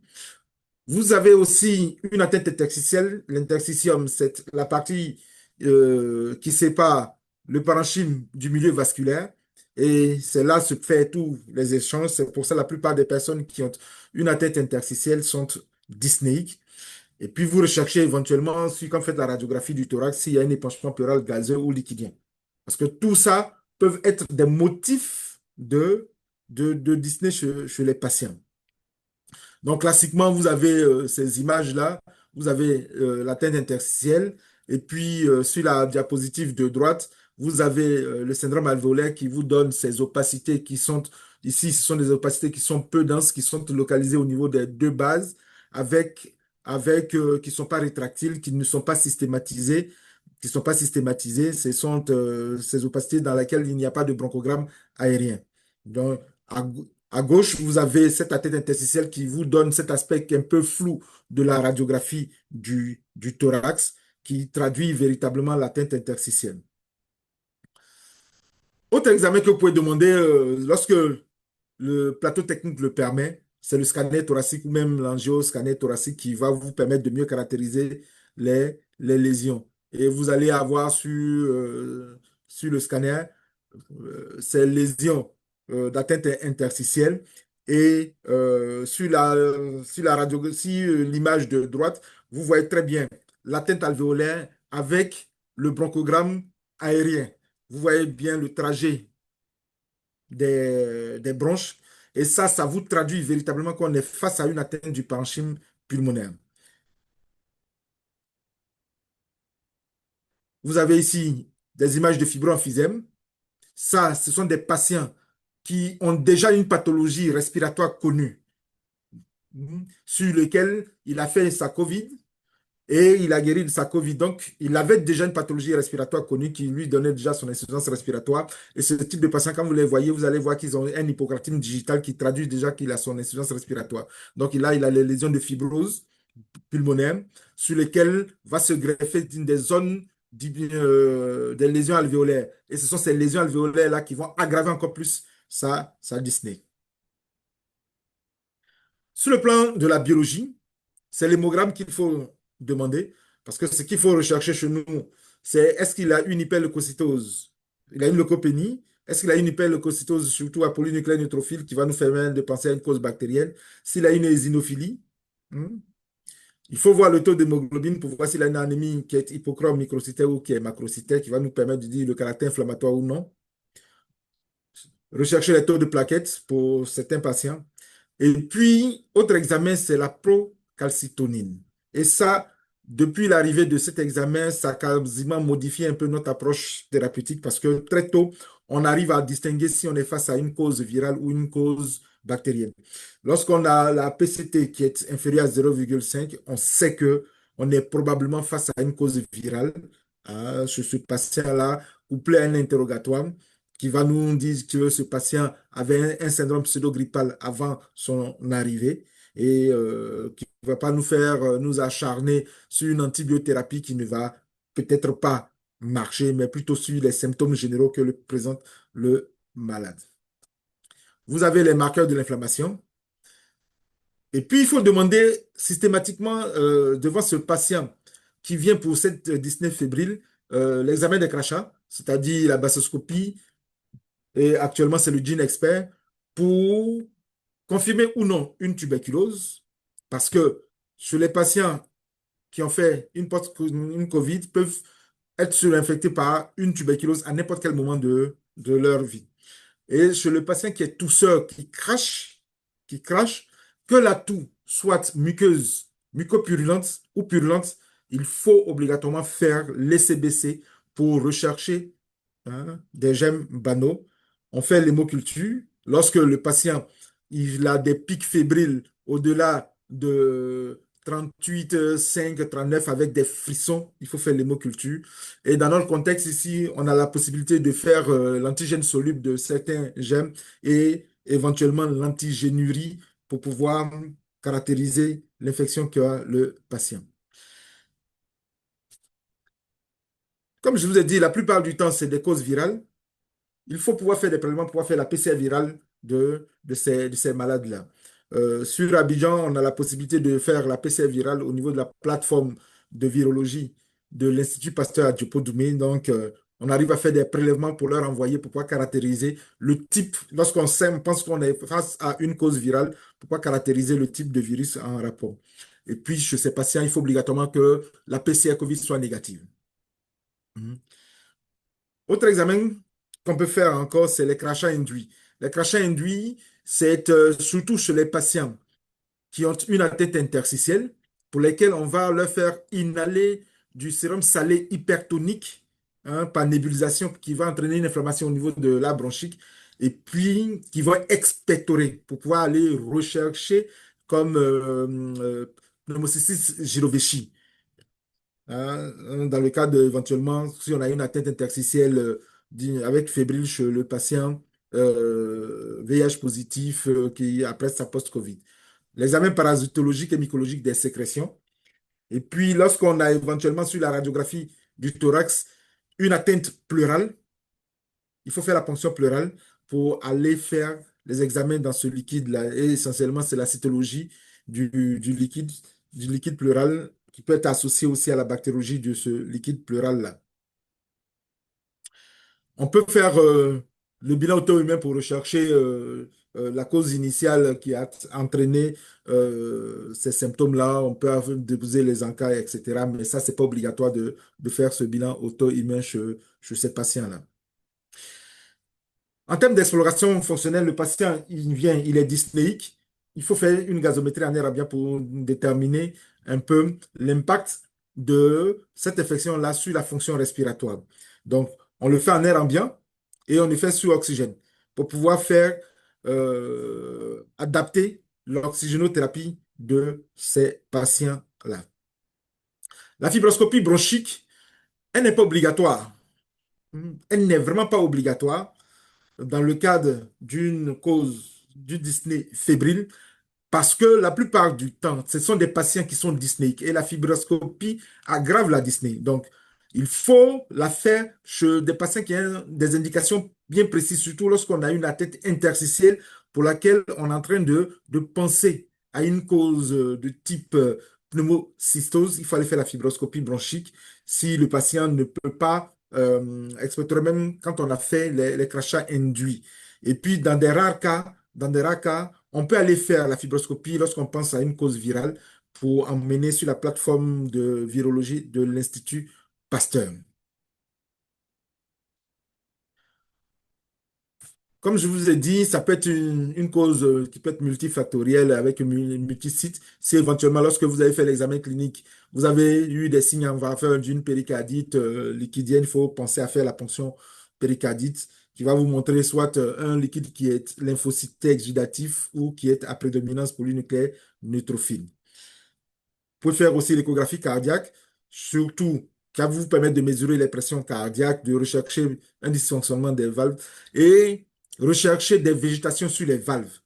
Vous avez aussi une atteinte interstitielle. L'interstitium, c'est la partie qui sépare le parenchyme du milieu vasculaire. Et c'est là se fait tous les échanges. C'est pour ça que la plupart des personnes qui ont une atteinte interstitielle sont dyspnéiques. Et puis, vous recherchez éventuellement, quand vous faites la radiographie du thorax, s'il y a un épanchement pleural gazeux ou liquidien. Parce que tout ça peuvent être des motifs de dyspnée chez les patients. Donc, classiquement, vous avez ces images-là. Vous avez l'atteinte interstitielle. Et puis, sur la diapositive de droite, vous avez le syndrome alvéolaire qui vous donne ces opacités qui sont, ici, ce sont des opacités qui sont peu denses, qui sont localisées au niveau des deux bases, qui ne sont pas rétractiles, qui ne sont pas systématisées, Ce sont ces opacités dans lesquelles il n'y a pas de bronchogramme aérien. Donc, à gauche, vous avez cette atteinte interstitielle qui vous donne cet aspect un peu flou de la radiographie du thorax, qui traduit véritablement l'atteinte interstitielle. Autre examen que vous pouvez demander lorsque le plateau technique le permet, c'est le scanner thoracique ou même l'angioscanner thoracique qui va vous permettre de mieux caractériser les lésions. Et vous allez avoir sur le scanner ces lésions d'atteinte interstitielle. Et sur l'image de droite, vous voyez très bien l'atteinte alvéolaire avec le bronchogramme aérien. Vous voyez bien le trajet des bronches. Et ça vous traduit véritablement qu'on est face à une atteinte du parenchyme pulmonaire. Vous avez ici des images de fibroemphysème. Ça, ce sont des patients qui ont déjà une pathologie respiratoire connue, sur lequel il a fait sa COVID et il a guéri de sa COVID. Donc, il avait déjà une pathologie respiratoire connue qui lui donnait déjà son insuffisance respiratoire. Et ce type de patient, quand vous les voyez, vous allez voir qu'ils ont un hypocratine digital qui traduit déjà qu'il a son insuffisance respiratoire. Donc, il a les lésions de fibrose pulmonaire sur lesquelles va se greffer des zones des lésions alvéolaires. Et ce sont ces lésions alvéolaires-là qui vont aggraver encore plus sa dyspnée. Sur le plan de la biologie, c'est l'hémogramme qu'il faut demander, parce que ce qu'il faut rechercher chez nous, c'est est-ce qu'il a une hyperleucocytose? Il a une leucopénie. Est-ce qu'il a une hyperleucocytose, surtout à polynucléaire neutrophile, qui va nous faire de penser à une cause bactérienne? S'il a une éosinophilie, il faut voir le taux d'hémoglobine pour voir s'il a une anémie qui est hypochrome microcytaire ou qui est macrocytaire, qui va nous permettre de dire le caractère inflammatoire ou non. Rechercher les taux de plaquettes pour certains patients. Et puis, autre examen, c'est la procalcitonine. Et ça, depuis l'arrivée de cet examen, ça a quasiment modifié un peu notre approche thérapeutique parce que très tôt, on arrive à distinguer si on est face à une cause virale ou une cause bactérienne. Lorsqu'on a la PCT qui est inférieure à 0,5, on sait qu'on est probablement face à une cause virale. Chez ce patient-là, couplé à un interrogatoire qui va nous dire que ce patient avait un syndrome pseudo-grippal avant son arrivée et qui ne va pas nous faire nous acharner sur une antibiothérapie qui ne va peut-être pas marcher, mais plutôt sur les symptômes généraux que présente le malade. Vous avez les marqueurs de l'inflammation. Et puis, il faut demander systématiquement devant ce patient qui vient pour cette dyspnée fébrile, l'examen des crachats, c'est-à-dire la bassoscopie, et actuellement c'est le GeneXpert, pour confirmer ou non une tuberculose, parce que chez les patients qui ont fait une COVID peuvent être surinfectés par une tuberculose à n'importe quel moment de leur vie. Et chez le patient qui est tousseur, qui crache, que la toux soit muqueuse, mucopurulente ou purulente, il faut obligatoirement faire l'ECBC pour rechercher des germes banaux. On fait l'hémoculture. Lorsque le patient il a des pics fébriles au-delà de 38, 5, 39 avec des frissons, il faut faire l'hémoculture. Et dans notre contexte ici, on a la possibilité de faire l'antigène soluble de certains gemmes et éventuellement l'antigénurie pour pouvoir caractériser l'infection qu'a le patient. Comme je vous ai dit, la plupart du temps, c'est des causes virales. Il faut pouvoir faire des prélèvements, pouvoir faire la PCR virale de ces malades-là. Sur Abidjan, on a la possibilité de faire la PCR virale au niveau de la plateforme de virologie de l'Institut Pasteur à Djopodoumé. Donc, on arrive à faire des prélèvements pour leur envoyer, pour pouvoir caractériser le type, lorsqu'on sait, on pense qu'on est face à une cause virale, pour pouvoir caractériser le type de virus en rapport. Et puis, chez ces patients, il faut obligatoirement que la PCR COVID soit négative. Autre examen qu'on peut faire encore, c'est les crachats induits. Les crachats induits, c'est surtout chez les patients qui ont une atteinte interstitielle, pour lesquels on va leur faire inhaler du sérum salé hypertonique par nébulisation qui va entraîner une inflammation au niveau de la bronchique et puis qui va expectorer pour pouvoir aller rechercher comme pneumocystis jirovecii. Dans le cas éventuellement, si on a une atteinte interstitielle avec fébrile chez le patient VIH positif qui après sa post-Covid. L'examen parasitologique et mycologique des sécrétions. Et puis, lorsqu'on a éventuellement sur la radiographie du thorax une atteinte pleurale, il faut faire la ponction pleurale pour aller faire les examens dans ce liquide-là. Et essentiellement, c'est la cytologie du liquide pleural qui peut être associé aussi à la bactériologie de ce liquide pleural-là. On peut faire le bilan auto-humain pour rechercher la cause initiale qui a entraîné ces symptômes-là. On peut déposer les encas, etc. Mais ça, ce n'est pas obligatoire de faire ce bilan auto-humain chez ces patients-là. En termes d'exploration fonctionnelle, le patient, il vient, il est dyspnéique. Il faut faire une gazométrie en air ambiant pour déterminer un peu l'impact de cette infection-là sur la fonction respiratoire. Donc, on le fait en air ambiant et on le fait sous oxygène pour pouvoir faire adapter l'oxygénothérapie de ces patients-là. La fibroscopie bronchique, elle n'est pas obligatoire. Elle n'est vraiment pas obligatoire dans le cadre d'une cause du dyspnée fébrile, parce que la plupart du temps, ce sont des patients qui sont dyspnéiques et la fibroscopie aggrave la dyspnée. Donc, il faut la faire chez des patients qui ont des indications bien précises, surtout lorsqu'on a une atteinte interstitielle pour laquelle on est en train de penser à une cause de type pneumocystose. Il faut aller faire la fibroscopie bronchique si le patient ne peut pas expectorer, même quand on a fait les crachats induits. Et puis, dans des rares cas, on peut aller faire la fibroscopie lorsqu'on pense à une cause virale pour emmener sur la plateforme de virologie de l'Institut Pasteur. Comme je vous ai dit, ça peut être une cause qui peut être multifactorielle avec multisite. Si éventuellement, lorsque vous avez fait l'examen clinique, vous avez eu des signes en faveur d'une péricardite liquidienne, il faut penser à faire la ponction péricardite qui va vous montrer soit un liquide qui est lymphocyte exudatif ou qui est à prédominance polynucléaire neutrophile. Vous pouvez faire aussi l'échographie cardiaque, surtout qui va vous permettre de mesurer les pressions cardiaques, de rechercher un dysfonctionnement des valves et rechercher des végétations sur les valves.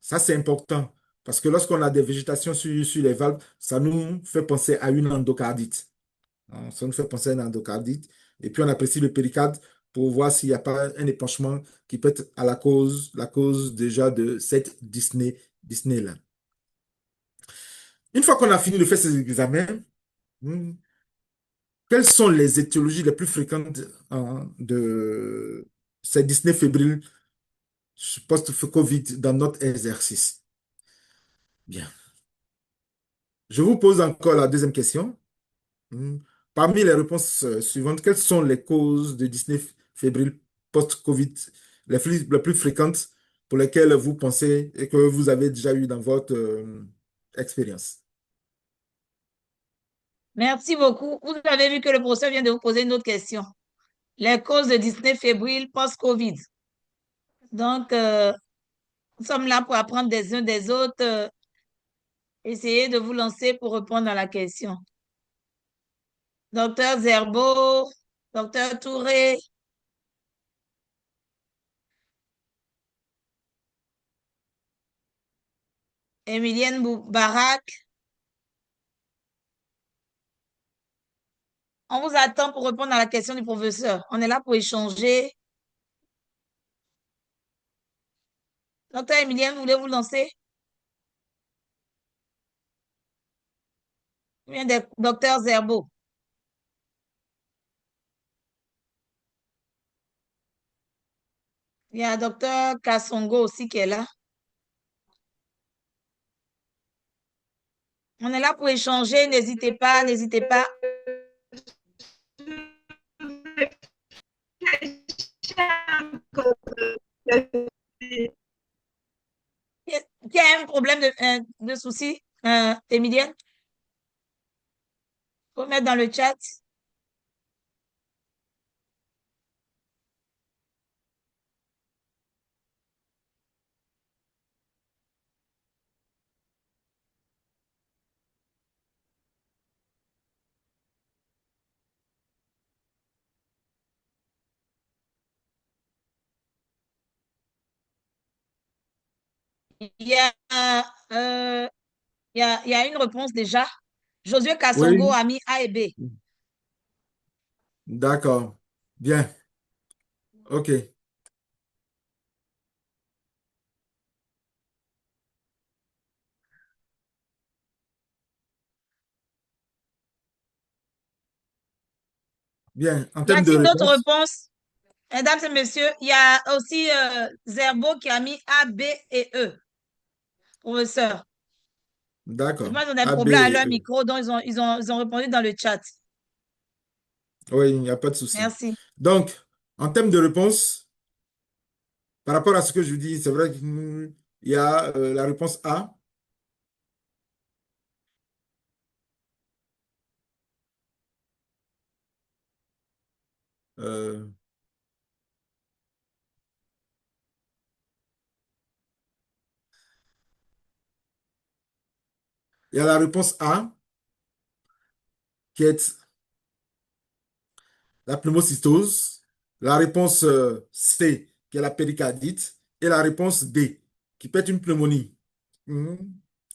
Ça, c'est important parce que lorsqu'on a des végétations sur les valves, ça nous fait penser à une endocardite. Ça nous fait penser à une endocardite. Et puis, on apprécie le péricarde pour voir s'il n'y a pas un épanchement qui peut être à la cause déjà de cette dyspnée-là. Une fois qu'on a fini de faire ces examens, quelles sont les étiologies les plus fréquentes de cette dyspnée fébrile post-Covid dans notre exercice? Bien. Je vous pose encore la deuxième question. Parmi les réponses suivantes, quelles sont les causes de dyspnée fébrile post-Covid les plus fréquentes pour lesquelles vous pensez et que vous avez déjà eu dans votre expérience? Merci beaucoup. Vous avez vu que le professeur vient de vous poser une autre question. Les causes de dyspnée fébrile post-Covid. Donc, nous sommes là pour apprendre des uns des autres. Essayez de vous lancer pour répondre à la question. Docteur Zerbo, Docteur Touré, Emilienne Barak. On vous attend pour répondre à la question du professeur. On est là pour échanger. Docteur Emilienne, voulez-vous lancer? Bien, Docteur Zerbo. Il y a Docteur Kassongo aussi qui est là. On est là pour échanger. N'hésitez pas, n'hésitez pas. Qui a un problème de souci, Emilienne? Faut mettre dans le chat. Il y a, il y a une réponse déjà. Josué Kassongo Oui, a mis A et B. d'accord. Bien. OK. Bien. En Y termes de a-t-il d'autres réponse, réponses? Mesdames et messieurs, il y a aussi Zerbo qui a mis A, B et E. Professeur. Je d'accord. pense qu'on a un A, B, problème à et leur E. micro, donc ils ont répondu dans le chat. Oui, il n'y a pas de souci. Merci. Donc, en termes de réponse, par rapport à ce que je dis, c'est vrai qu'il y a la réponse A. Euh, il y a la réponse A qui est la pneumocystose, la réponse C qui est la péricardite et la réponse D qui peut être une pneumonie. Mhm.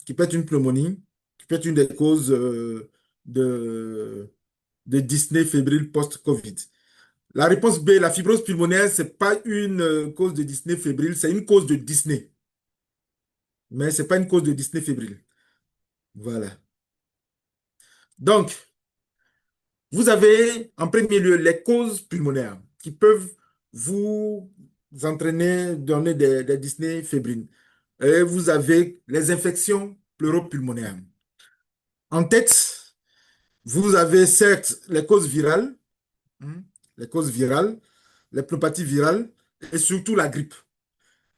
Qui peut être une pneumonie, qui peut être une des causes de, de dyspnée fébrile post-Covid. La réponse B, la fibrose pulmonaire, ce n'est pas une cause de dyspnée fébrile, c'est une cause de dyspnée. Mais ce n'est pas une cause de dyspnée fébrile. Voilà. Donc, vous avez en premier lieu les causes pulmonaires qui peuvent vous entraîner, donner des dyspnées fébriles. Et vous avez les infections pleuropulmonaires. En tête, vous avez certes les causes virales, hein, les causes virales, les pneumopathies virales et surtout la grippe.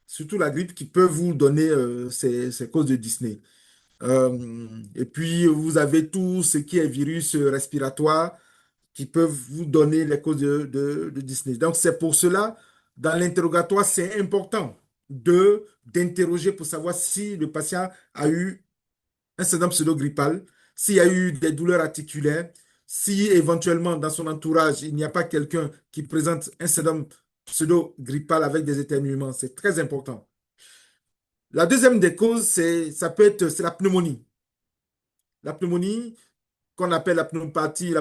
Surtout la grippe qui peut vous donner ces causes de dyspnée. Et puis, vous avez tout ce qui est virus respiratoire qui peuvent vous donner les causes de dyspnée. Donc, c'est pour cela, dans l'interrogatoire, c'est important d'interroger pour savoir si le patient a eu un syndrome pseudo-grippal, s'il y a eu des douleurs articulaires, si éventuellement dans son entourage, il n'y a pas quelqu'un qui présente un syndrome pseudo-grippal avec des éternuements. C'est très important. La deuxième des causes, c'est la pneumonie. La pneumonie, qu'on appelle la pneumopathie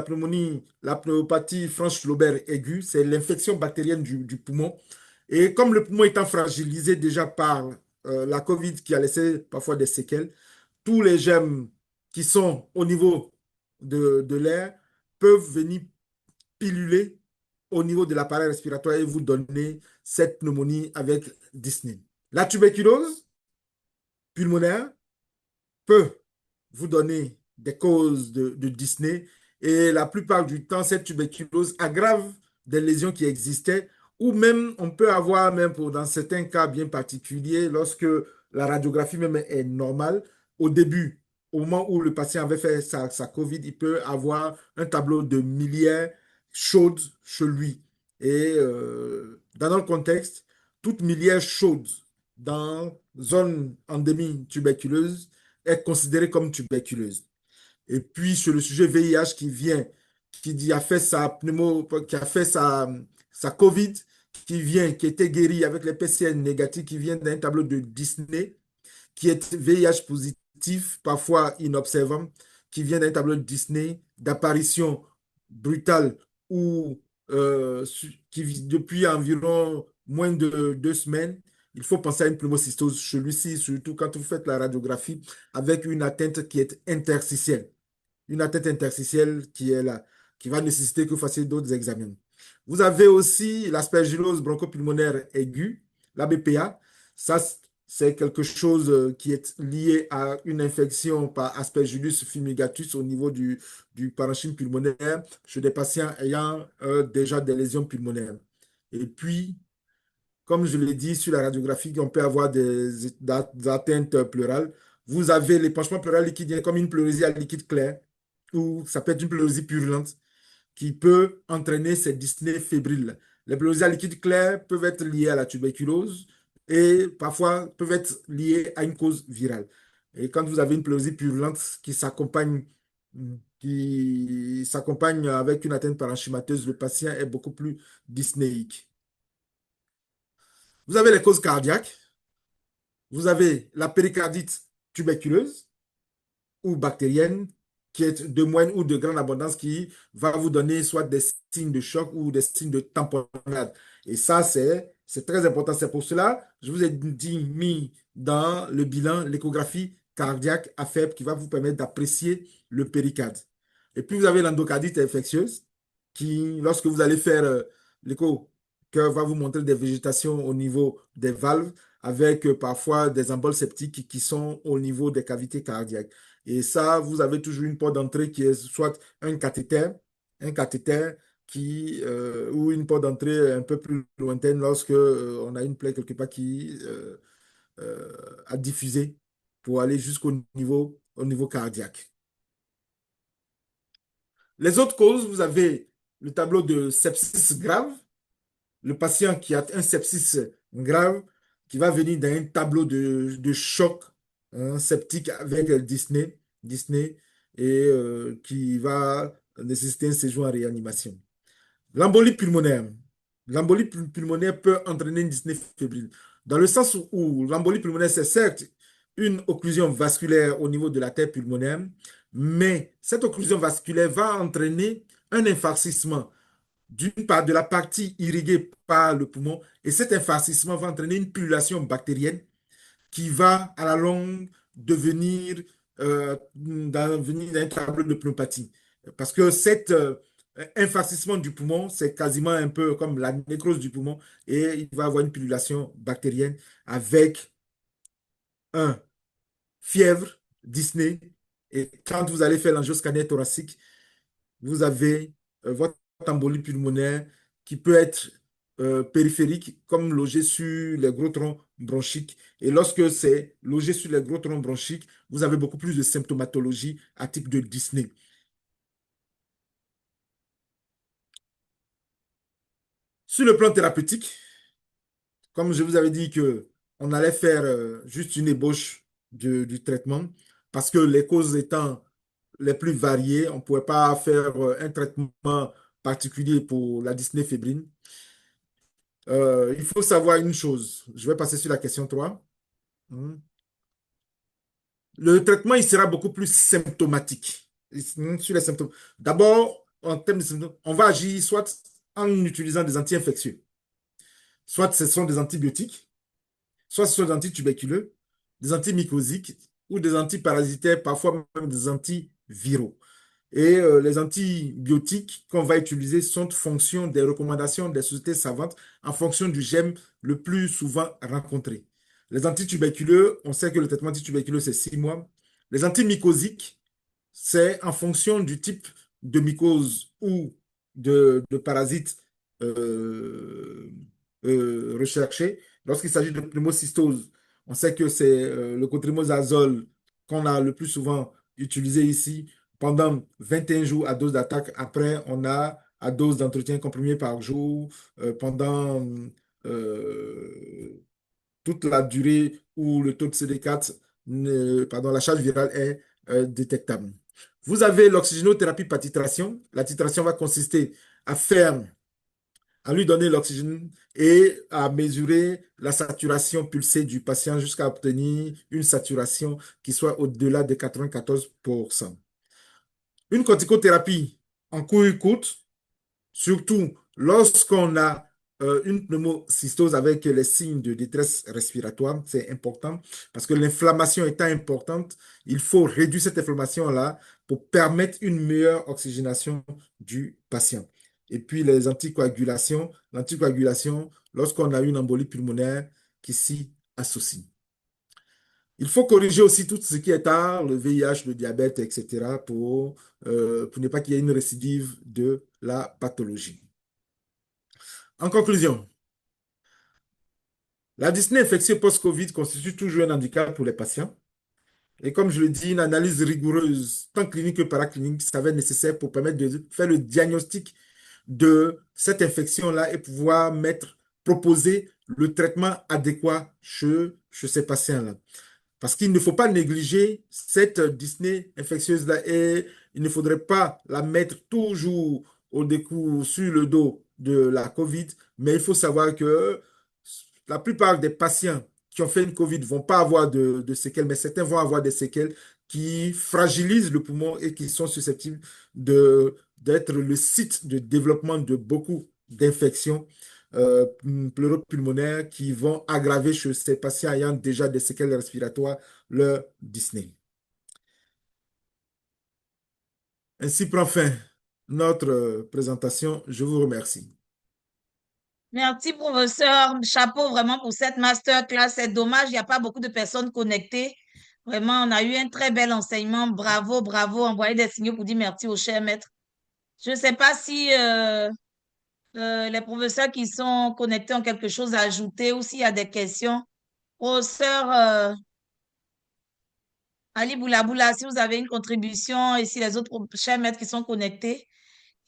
Franche-Lobert aiguë, c'est l'infection bactérienne du poumon. Et comme le poumon étant fragilisé déjà par la COVID qui a laissé parfois des séquelles, tous les germes qui sont au niveau de l'air peuvent venir piluler au niveau de l'appareil respiratoire et vous donner cette pneumonie avec dyspnée. La tuberculose pulmonaire peut vous donner des causes de dyspnée et la plupart du temps, cette tuberculose aggrave des lésions qui existaient ou même on peut avoir, même dans certains cas bien particuliers, lorsque la radiographie même est normale, au début, au moment où le patient avait fait sa COVID, il peut avoir un tableau de miliaires chaudes chez lui. Et dans notre contexte, toute miliaire chaude dans zone endémie tuberculeuse est considérée comme tuberculeuse. Et puis sur le sujet VIH qui a fait qui a fait sa COVID, qui était guéri avec les PCR négatifs, qui vient d'un tableau de Disney, qui est VIH positif, parfois inobservant, qui vient d'un tableau de Disney d'apparition brutale ou depuis environ moins de 2 semaines. Il faut penser à une pneumocystose celui-ci, surtout quand vous faites la radiographie avec une atteinte qui est interstitielle. Une atteinte interstitielle qui est là, qui va nécessiter que vous fassiez d'autres examens. Vous avez aussi l'aspergillose bronchopulmonaire aiguë, la BPA. Ça, c'est quelque chose qui est lié à une infection par Aspergillus fumigatus au niveau du parenchyme pulmonaire chez des patients ayant déjà des lésions pulmonaires. Et puis, comme je l'ai dit, sur la radiographie, on peut avoir des atteintes pleurales. Vous avez l'épanchement pleural liquide comme une pleurésie à liquide clair, ou ça peut être une pleurésie purulente qui peut entraîner ces dyspnées fébriles. Les pleurésies à liquide clair peuvent être liées à la tuberculose et parfois peuvent être liées à une cause virale. Et quand vous avez une pleurésie purulente qui s'accompagne avec une atteinte parenchymateuse, le patient est beaucoup plus dyspnéique. Vous avez les causes cardiaques. Vous avez la péricardite tuberculeuse ou bactérienne, qui est de moyenne ou de grande abondance, qui va vous donner soit des signes de choc ou des signes de tamponnade. Et ça, c'est très important. C'est pour cela, je vous ai mis dans le bilan l'échographie cardiaque à faible qui va vous permettre d'apprécier le péricarde. Et puis, vous avez l'endocardite infectieuse qui, lorsque vous allez faire l'écho, cœur va vous montrer des végétations au niveau des valves avec parfois des emboles septiques qui sont au niveau des cavités cardiaques. Et ça, vous avez toujours une porte d'entrée qui est soit un cathéter ou une porte d'entrée un peu plus lointaine lorsque on a une plaie quelque part qui a diffusé pour aller au niveau cardiaque. Les autres causes, vous avez le tableau de sepsis grave, le patient qui a un sepsis grave qui va venir d'un tableau de choc septique avec Disney et qui va nécessiter un séjour en réanimation. L'embolie pulmonaire. L'embolie pulmonaire peut entraîner une dyspnée fébrile. Dans le sens où l'embolie pulmonaire, c'est certes une occlusion vasculaire au niveau de la terre pulmonaire, mais cette occlusion vasculaire va entraîner un infarcissement d'une part de la partie irriguée par le poumon, et cet infarcissement va entraîner une pullulation bactérienne qui va à la longue devenir un tableau de pneumopathie. Parce que cet infarcissement du poumon, c'est quasiment un peu comme la nécrose du poumon, et il va avoir une pullulation bactérienne avec un fièvre, dyspnée, et quand vous allez faire l'angioscanner thoracique, vous avez votre embolie pulmonaire qui peut être périphérique, comme logé sur les gros troncs bronchiques. Et lorsque c'est logé sur les gros troncs bronchiques, vous avez beaucoup plus de symptomatologie à type de dyspnée. Sur le plan thérapeutique, comme je vous avais dit qu'on allait faire juste une ébauche du traitement, parce que les causes étant les plus variées, on ne pouvait pas faire un traitement particulier pour la dyspnée fébrile. Il faut savoir une chose. Je vais passer sur la question 3. Le traitement, il sera beaucoup plus symptomatique. Sur les symptômes. D'abord, en termes de symptômes, on va agir soit en utilisant des anti-infectieux, soit ce sont des antibiotiques, soit ce sont des antituberculeux, des antimycosiques ou des antiparasitaires, parfois même des antiviraux. Et les antibiotiques qu'on va utiliser sont en fonction des recommandations des sociétés savantes, en fonction du gène le plus souvent rencontré. Les antituberculeux, on sait que le traitement antituberculeux, c'est 6 mois. Les antimycosiques, c'est en fonction du type de mycose ou de parasite recherché. Lorsqu'il s'agit de pneumocystose, on sait que c'est le cotrimazole qu'on a le plus souvent utilisé ici pendant 21 jours à dose d'attaque. Après, on a à dose d'entretien comprimé par jour pendant toute la durée où le taux de CD4 pardon, la charge virale est détectable. Vous avez l'oxygénothérapie par titration. La titration va consister à faire, à lui donner l'oxygène et à mesurer la saturation pulsée du patient jusqu'à obtenir une saturation qui soit au-delà de 94%. Une corticothérapie en courte courte, surtout lorsqu'on a une pneumocystose avec les signes de détresse respiratoire, c'est important parce que l'inflammation étant importante, il faut réduire cette inflammation-là pour permettre une meilleure oxygénation du patient. Et puis les anticoagulations, l'anticoagulation lorsqu'on a une embolie pulmonaire qui s'y associe. Il faut corriger aussi tout ce qui est tard, le VIH, le diabète, etc., pour ne pas qu'il y ait une récidive de la pathologie. En conclusion, la dyspnée infectieuse post-Covid constitue toujours un handicap pour les patients. Et comme je le dis, une analyse rigoureuse, tant clinique que paraclinique, s'avère nécessaire pour permettre de faire le diagnostic de cette infection-là et pouvoir proposer le traitement adéquat chez ces patients-là. Parce qu'il ne faut pas négliger cette dyspnée infectieuse-là et il ne faudrait pas la mettre toujours sur le dos de la COVID, mais il faut savoir que la plupart des patients qui ont fait une COVID ne vont pas avoir de séquelles, mais certains vont avoir des séquelles qui fragilisent le poumon et qui sont susceptibles d'être le site de développement de beaucoup d'infections pleuropulmonaires qui vont aggraver chez ces patients ayant déjà des séquelles respiratoires leur dyspnée. Ainsi prend fin notre présentation. Je vous remercie. Merci, professeur. Chapeau vraiment pour cette masterclass. C'est dommage, il n'y a pas beaucoup de personnes connectées. Vraiment, on a eu un très bel enseignement. Bravo, bravo. Envoyez des signaux pour dire merci au cher maître. Je ne sais pas si les professeurs qui sont connectés ont quelque chose à ajouter ou s'il y a des questions. Professeur Ali Boulaboula, si vous avez une contribution et si les autres chers maîtres qui sont connectés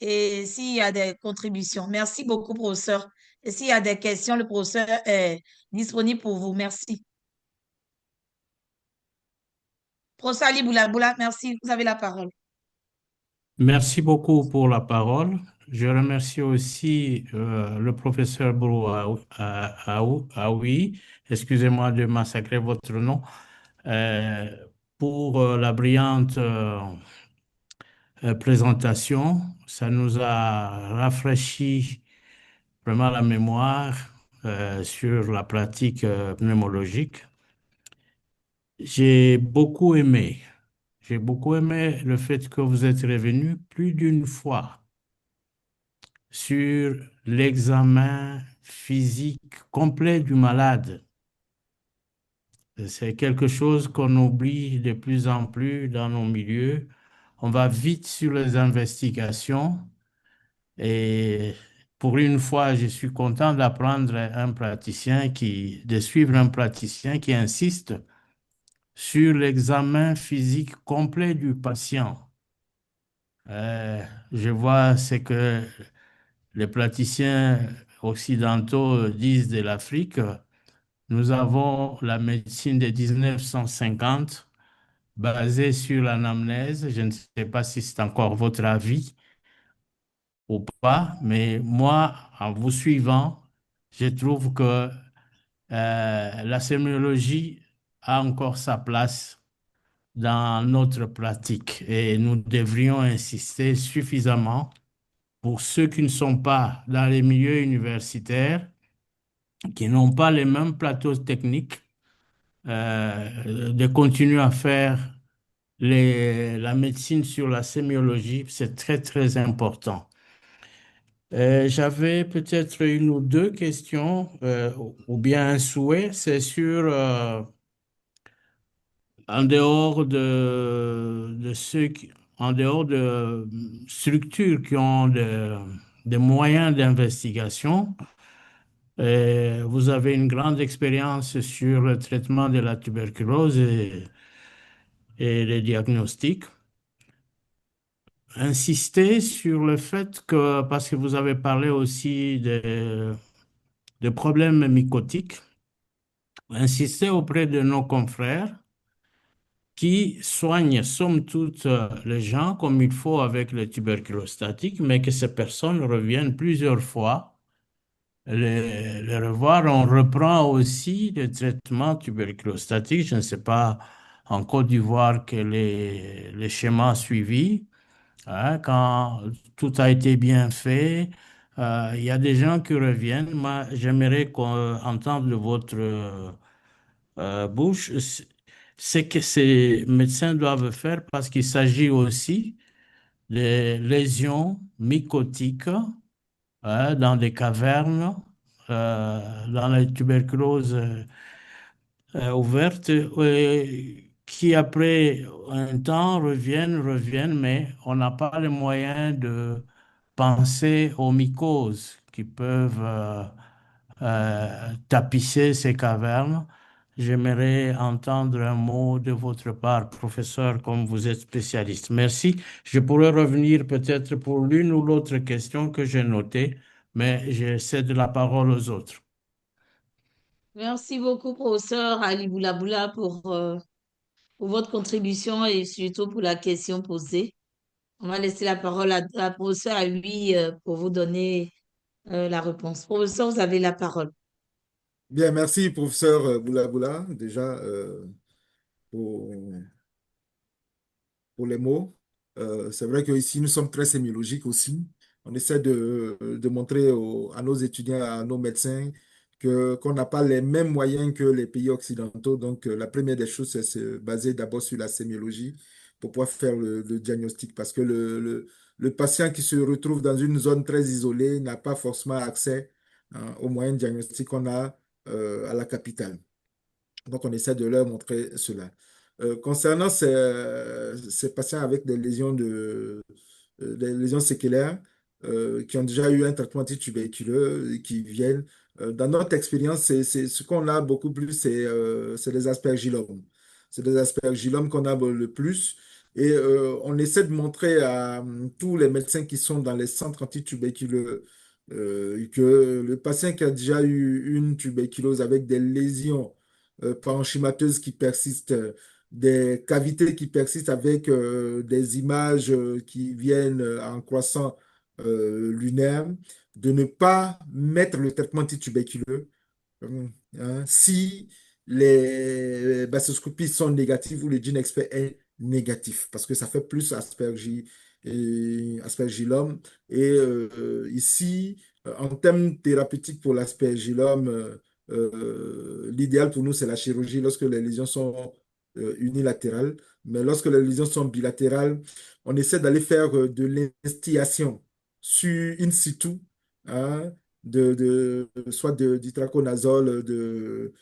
et s'il y a des contributions. Merci beaucoup, professeur. Et s'il y a des questions, le professeur est disponible pour vous. Merci. Professeur Ali Boulaboula, merci. Vous avez la parole. Merci beaucoup pour la parole. Je remercie aussi le professeur Brou Aoui, excusez-moi de massacrer votre nom, pour la brillante présentation. Ça nous a rafraîchi vraiment la mémoire sur la pratique pneumologique. J'ai beaucoup aimé le fait que vous êtes revenu plus d'une fois sur l'examen physique complet du malade. C'est quelque chose qu'on oublie de plus en plus dans nos milieux. On va vite sur les investigations et pour une fois, je suis content de suivre un praticien qui insiste sur l'examen physique complet du patient. Je vois ce que les praticiens occidentaux disent de l'Afrique. Nous avons la médecine de 1950 basée sur l'anamnèse. Je ne sais pas si c'est encore votre avis ou pas, mais moi, en vous suivant, je trouve que la sémiologie a encore sa place dans notre pratique et nous devrions insister suffisamment pour ceux qui ne sont pas dans les milieux universitaires, qui n'ont pas les mêmes plateaux techniques, de continuer à faire la médecine sur la sémiologie. C'est très, très important. J'avais peut-être une ou deux questions ou bien un souhait. C'est sur, en dehors en dehors de structures qui ont des moyens d'investigation, vous avez une grande expérience sur le traitement de la tuberculose et les diagnostics. Insister sur le fait que, parce que vous avez parlé aussi de problèmes mycotiques, insister auprès de nos confrères qui soigne, somme toute, les gens comme il faut avec le tuberculose-statique, mais que ces personnes reviennent plusieurs fois. Les revoir, on reprend aussi le traitement tuberculose-statique. Je ne sais pas en Côte d'Ivoire quel est le schéma suivi. Hein, quand tout a été bien fait, il y a des gens qui reviennent. Moi, j'aimerais entendre de votre bouche ce que ces médecins doivent faire parce qu'il s'agit aussi des lésions mycotiques dans des cavernes, dans la tuberculose ouverte, qui après un temps reviennent, mais on n'a pas les moyens de penser aux mycoses qui peuvent tapisser ces cavernes. J'aimerais entendre un mot de votre part, professeur, comme vous êtes spécialiste. Merci. Je pourrais revenir peut-être pour l'une ou l'autre question que j'ai notée, mais je cède la parole aux autres. Merci beaucoup, professeur Ali Boulaboula, pour votre contribution et surtout pour la question posée. On va laisser la parole à professeur à lui pour vous donner la réponse. Professeur, vous avez la parole. Bien, merci, professeur Boulaboula, déjà, pour, pour les mots. C'est vrai qu'ici, nous sommes très sémiologiques aussi. On essaie de montrer à nos étudiants, à nos médecins, qu'on n'a pas les mêmes moyens que les pays occidentaux. Donc, la première des choses, c'est se baser d'abord sur la sémiologie pour pouvoir faire le diagnostic. Parce que le patient qui se retrouve dans une zone très isolée n'a pas forcément accès, hein, aux moyens de diagnostic qu'on a à la capitale. Donc, on essaie de leur montrer cela. Concernant ces patients avec des lésions séquelaires qui ont déjà eu un traitement antituberculeux, qui viennent, dans notre expérience, ce qu'on a beaucoup plus, c'est les aspergillomes. C'est des aspergillomes qu'on a le plus. Et on essaie de montrer à tous les médecins qui sont dans les centres antituberculeux que le patient qui a déjà eu une tuberculose avec des lésions parenchymateuses qui persistent, des cavités qui persistent avec des images qui viennent en croissant lunaire, de ne pas mettre le traitement antituberculeux si les bacilloscopies sont négatives ou le gene expert est négatif, parce que ça fait plus aspergillome. Et ici, en termes thérapeutiques pour l'aspergillome, l'idéal pour nous, c'est la chirurgie lorsque les lésions sont unilatérales. Mais lorsque les lésions sont bilatérales, on essaie d'aller faire de l'instillation sur in situ, hein, soit d'itraconazole, de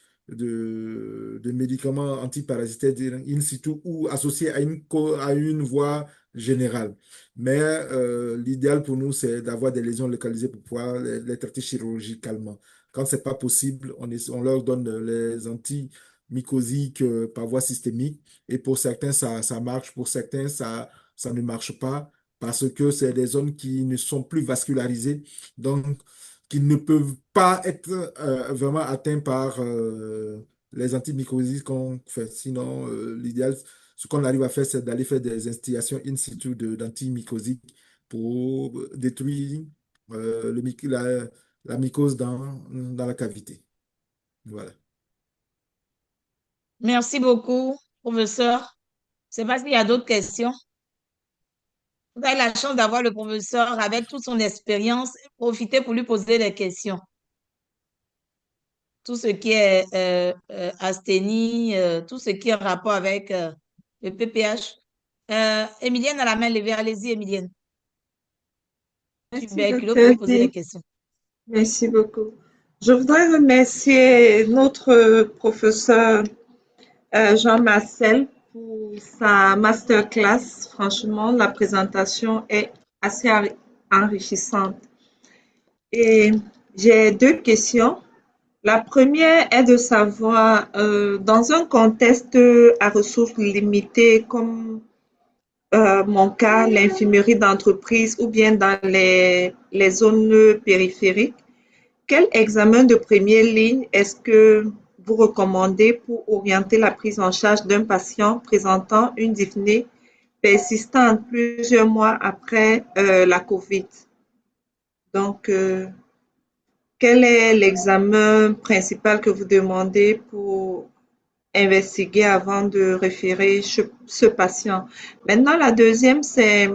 médicaments antiparasitaires in situ ou associés à une voie générale. Mais l'idéal pour nous, c'est d'avoir des lésions localisées pour pouvoir les traiter chirurgicalement. Quand ce n'est pas possible, on leur donne les antimycosiques par voie systémique. Et pour certains, ça marche. Pour certains, ça ne marche pas parce que c'est des zones qui ne sont plus vascularisées, donc qui ne peuvent pas être vraiment atteints par les antimycosiques qu'on fait. Sinon, l'idéal, ce qu'on arrive à faire, c'est d'aller faire des instillations in situ d'antimycosiques pour détruire la mycose dans la cavité. Voilà. Merci beaucoup, professeur. Je ne sais pas s'il y a d'autres questions. Vous avez la chance d'avoir le professeur avec toute son expérience. Profitez pour lui poser des questions. Tout ce qui est asthénie, tout ce qui est en rapport avec le PPH. Emilienne a la main levée. Allez-y, Emilienne. Merci, Tuberculose, docteur vous poser des V. questions. Merci beaucoup. Je voudrais remercier notre professeur Jean Marcel pour sa masterclass. Franchement, la présentation est assez enrichissante. Et j'ai deux questions. La première est de savoir, dans un contexte à ressources limitées comme mon cas, l'infirmerie d'entreprise ou bien dans les zones périphériques, quel examen de première ligne est-ce que vous recommandez pour orienter la prise en charge d'un patient présentant une dyspnée persistante plusieurs mois après la COVID? Donc, quel est l'examen principal que vous demandez pour investiguer avant de référer ce patient? Maintenant, la deuxième, c'est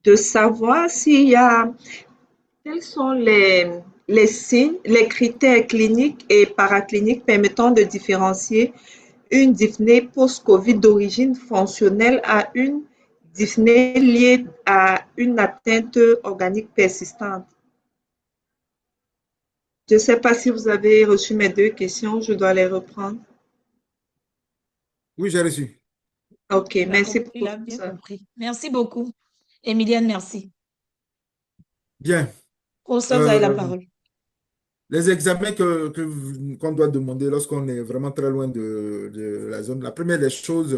de savoir s'il y a, quels sont les signes, les critères cliniques et paracliniques permettant de différencier une dyspnée post-COVID d'origine fonctionnelle à une dyspnée liée à une atteinte organique persistante. Je ne sais pas si vous avez reçu mes deux questions, je dois les reprendre. Oui, j'ai reçu. OK, merci Il pour a bien ça. compris. Merci beaucoup. Emilienne, merci. Bien. Professeur, vous avez la Euh, parole. les examens qu'on doit demander lorsqu'on est vraiment très loin de la zone, la première des choses,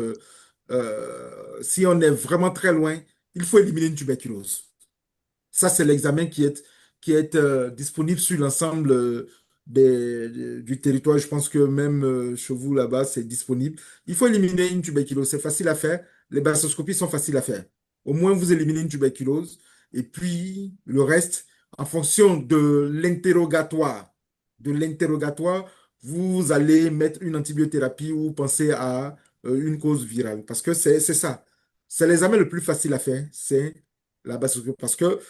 si on est vraiment très loin, il faut éliminer une tuberculose. Ça, c'est l'examen qui est disponible sur l'ensemble du territoire. Je pense que même chez vous là-bas, c'est disponible. Il faut éliminer une tuberculose. C'est facile à faire. Les bacilloscopies sont faciles à faire. Au moins, vous éliminez une tuberculose. Et puis, le reste, en fonction de l'interrogatoire, vous allez mettre une antibiothérapie ou penser à une cause virale. Parce que c'est ça. C'est l'examen le plus facile à faire. C'est la bacilloscopie. Parce que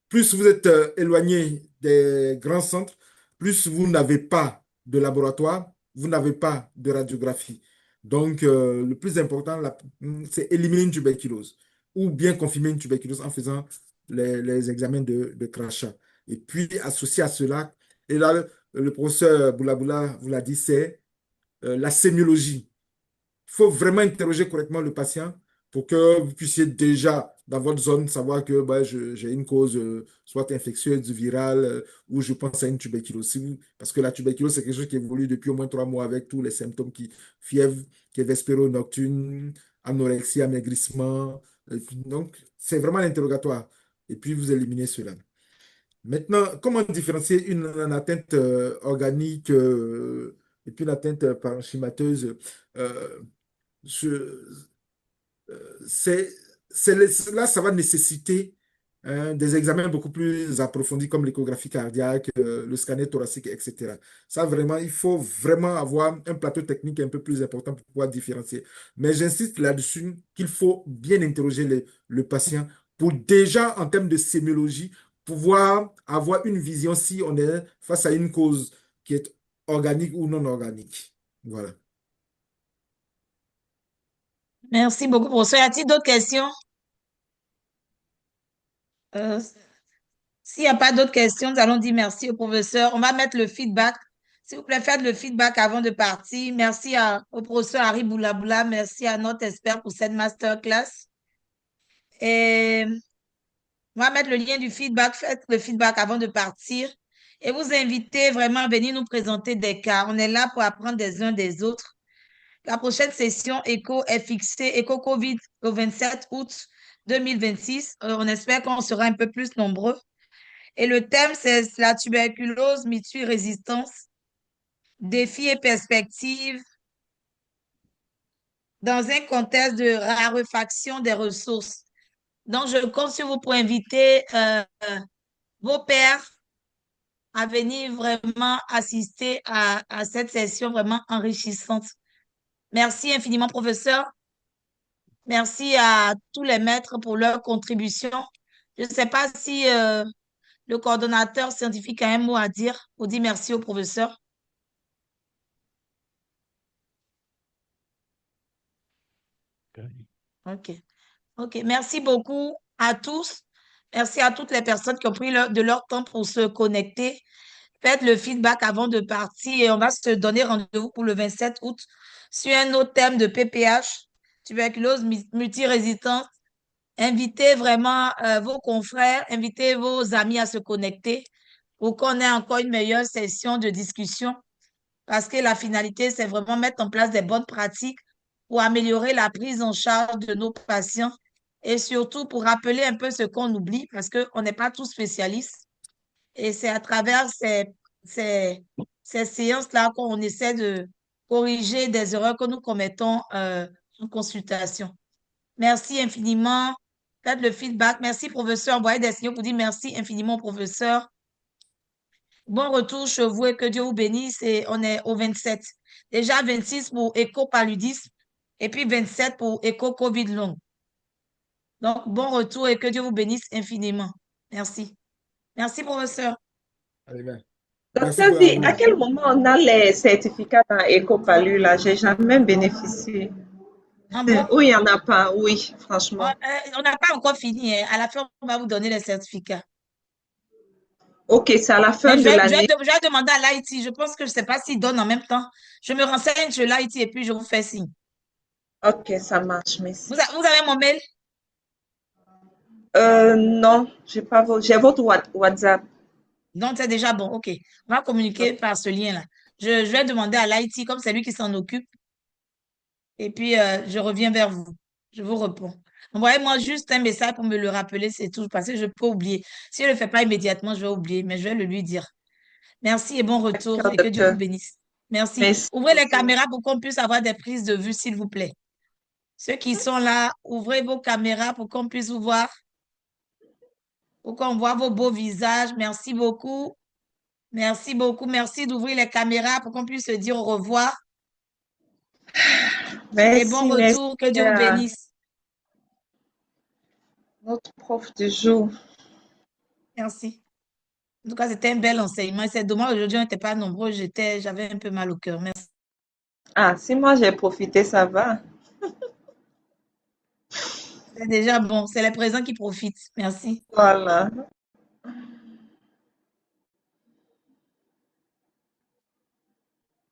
plus vous êtes éloigné des grands centres, plus vous n'avez pas de laboratoire, vous n'avez pas de radiographie. Donc, le plus important, c'est éliminer une tuberculose ou bien confirmer une tuberculose en faisant les examens de crachat. Et puis, associé à cela, et là, le professeur Boulaboula vous l'a dit, c'est la sémiologie. Il faut vraiment interroger correctement le patient pour que vous puissiez déjà, dans votre zone, savoir que bah, j'ai une cause soit infectieuse, virale, ou je pense à une tuberculose. Parce que la tuberculose, c'est quelque chose qui évolue depuis au moins 3 mois avec tous les symptômes fièvre, qui est vespéro nocturne, anorexie, amaigrissement. Donc, c'est vraiment l'interrogatoire. Et puis, vous éliminez cela. Maintenant, comment différencier une atteinte organique et puis une atteinte parenchymateuse? Euh, je, c'est, là, ça va nécessiter des examens beaucoup plus approfondis comme l'échographie cardiaque, le scanner thoracique, etc. Ça, vraiment, il faut vraiment avoir un plateau technique un peu plus important pour pouvoir différencier. Mais j'insiste là-dessus qu'il faut bien interroger le patient pour déjà, en termes de sémiologie, pouvoir avoir une vision si on est face à une cause qui est organique ou non organique. Voilà. Merci beaucoup, professeur. Y a-t-il d'autres questions? Euh, S'il n'y a pas d'autres questions, nous allons dire merci au professeur. On va mettre le feedback. S'il vous plaît, faites le feedback avant de partir. Merci au professeur Harry Boulaboula. Merci à notre expert pour cette masterclass. Et on va mettre le lien du feedback. Faites le feedback avant de partir. Et vous invitez vraiment à venir nous présenter des cas. On est là pour apprendre des uns des autres. La prochaine session ECHO est fixée, ECHO COVID, au 27 août 2026. On espère qu'on sera un peu plus nombreux. Et le thème, c'est la tuberculose multirésistance, défis et perspectives dans un contexte de raréfaction des ressources. Donc, je compte sur vous pour inviter vos pairs à venir vraiment assister à cette session vraiment enrichissante. Merci infiniment, professeur. Merci à tous les maîtres pour leur contribution. Je ne sais pas si le coordonnateur scientifique a un mot à dire pour dire merci au professeur. OK. OK. Merci beaucoup à tous. Merci à toutes les personnes qui ont pris de leur temps pour se connecter. Faites le feedback avant de partir et on va se donner rendez-vous pour le 27 août sur un autre thème de PPH, tuberculose multirésistante. Invitez vraiment vos confrères, invitez vos amis à se connecter pour qu'on ait encore une meilleure session de discussion parce que la finalité, c'est vraiment mettre en place des bonnes pratiques pour améliorer la prise en charge de nos patients et surtout pour rappeler un peu ce qu'on oublie parce qu'on n'est pas tous spécialistes. Et c'est à travers ces ces séances-là qu'on essaie de corriger des erreurs que nous commettons en consultation. Merci infiniment. Faites le feedback. Merci, professeur. Envoyez des signaux pour dire merci infiniment, professeur. Bon retour chez vous et que Dieu vous bénisse. Et on est au 27. Déjà 26 pour éco-paludisme et puis 27 pour éco-Covid long. Donc, bon retour et que Dieu vous bénisse infiniment. Merci. Merci, professeur. Amen. Merci Docteur pour V, à quel moment on a les certificats dans EcoPalu là? J'ai jamais bénéficié. Ah bon? Oui, il n'y en a pas, oui, franchement. On n'a pas encore fini. Hein. À la fin, on va vous donner les certificats. Ok, c'est à la fin Mais de je vais l'année. demander à l'IT. Je pense que je ne sais pas s'ils donnent en même temps. Je me renseigne sur l'IT et puis je vous fais signe. Ok, ça marche, merci. Vous avez mon mail? Non, j'ai pas j'ai votre WhatsApp. Donc, c'est déjà bon. OK. On va communiquer par ce lien-là. Je vais demander à l'IT comme c'est lui qui s'en occupe. Et puis, je reviens vers vous. Je vous réponds. Envoyez-moi juste un message pour me le rappeler, c'est tout, parce que je peux oublier. Si je ne le fais pas immédiatement, je vais oublier, mais je vais le lui dire. Merci et bon retour D'accord, et que Dieu vous docteur. bénisse. Merci. Merci Ouvrez les beaucoup. caméras pour qu'on puisse avoir des prises de vue, s'il vous plaît. Ceux qui sont là, ouvrez vos caméras pour qu'on puisse vous voir, pour qu'on voit vos beaux visages. Merci beaucoup. Merci beaucoup. Merci d'ouvrir les caméras pour qu'on puisse se dire au revoir. Et bon Merci, merci retour, que Dieu vous à bénisse. notre prof du jour. Merci. En tout cas, c'était un bel enseignement. C'est dommage, aujourd'hui, on n'était pas nombreux. J'avais un peu mal au cœur. Merci. Ah, si moi j'ai profité, ça va. C'est déjà bon. C'est les présents qui profitent. Merci. Voilà.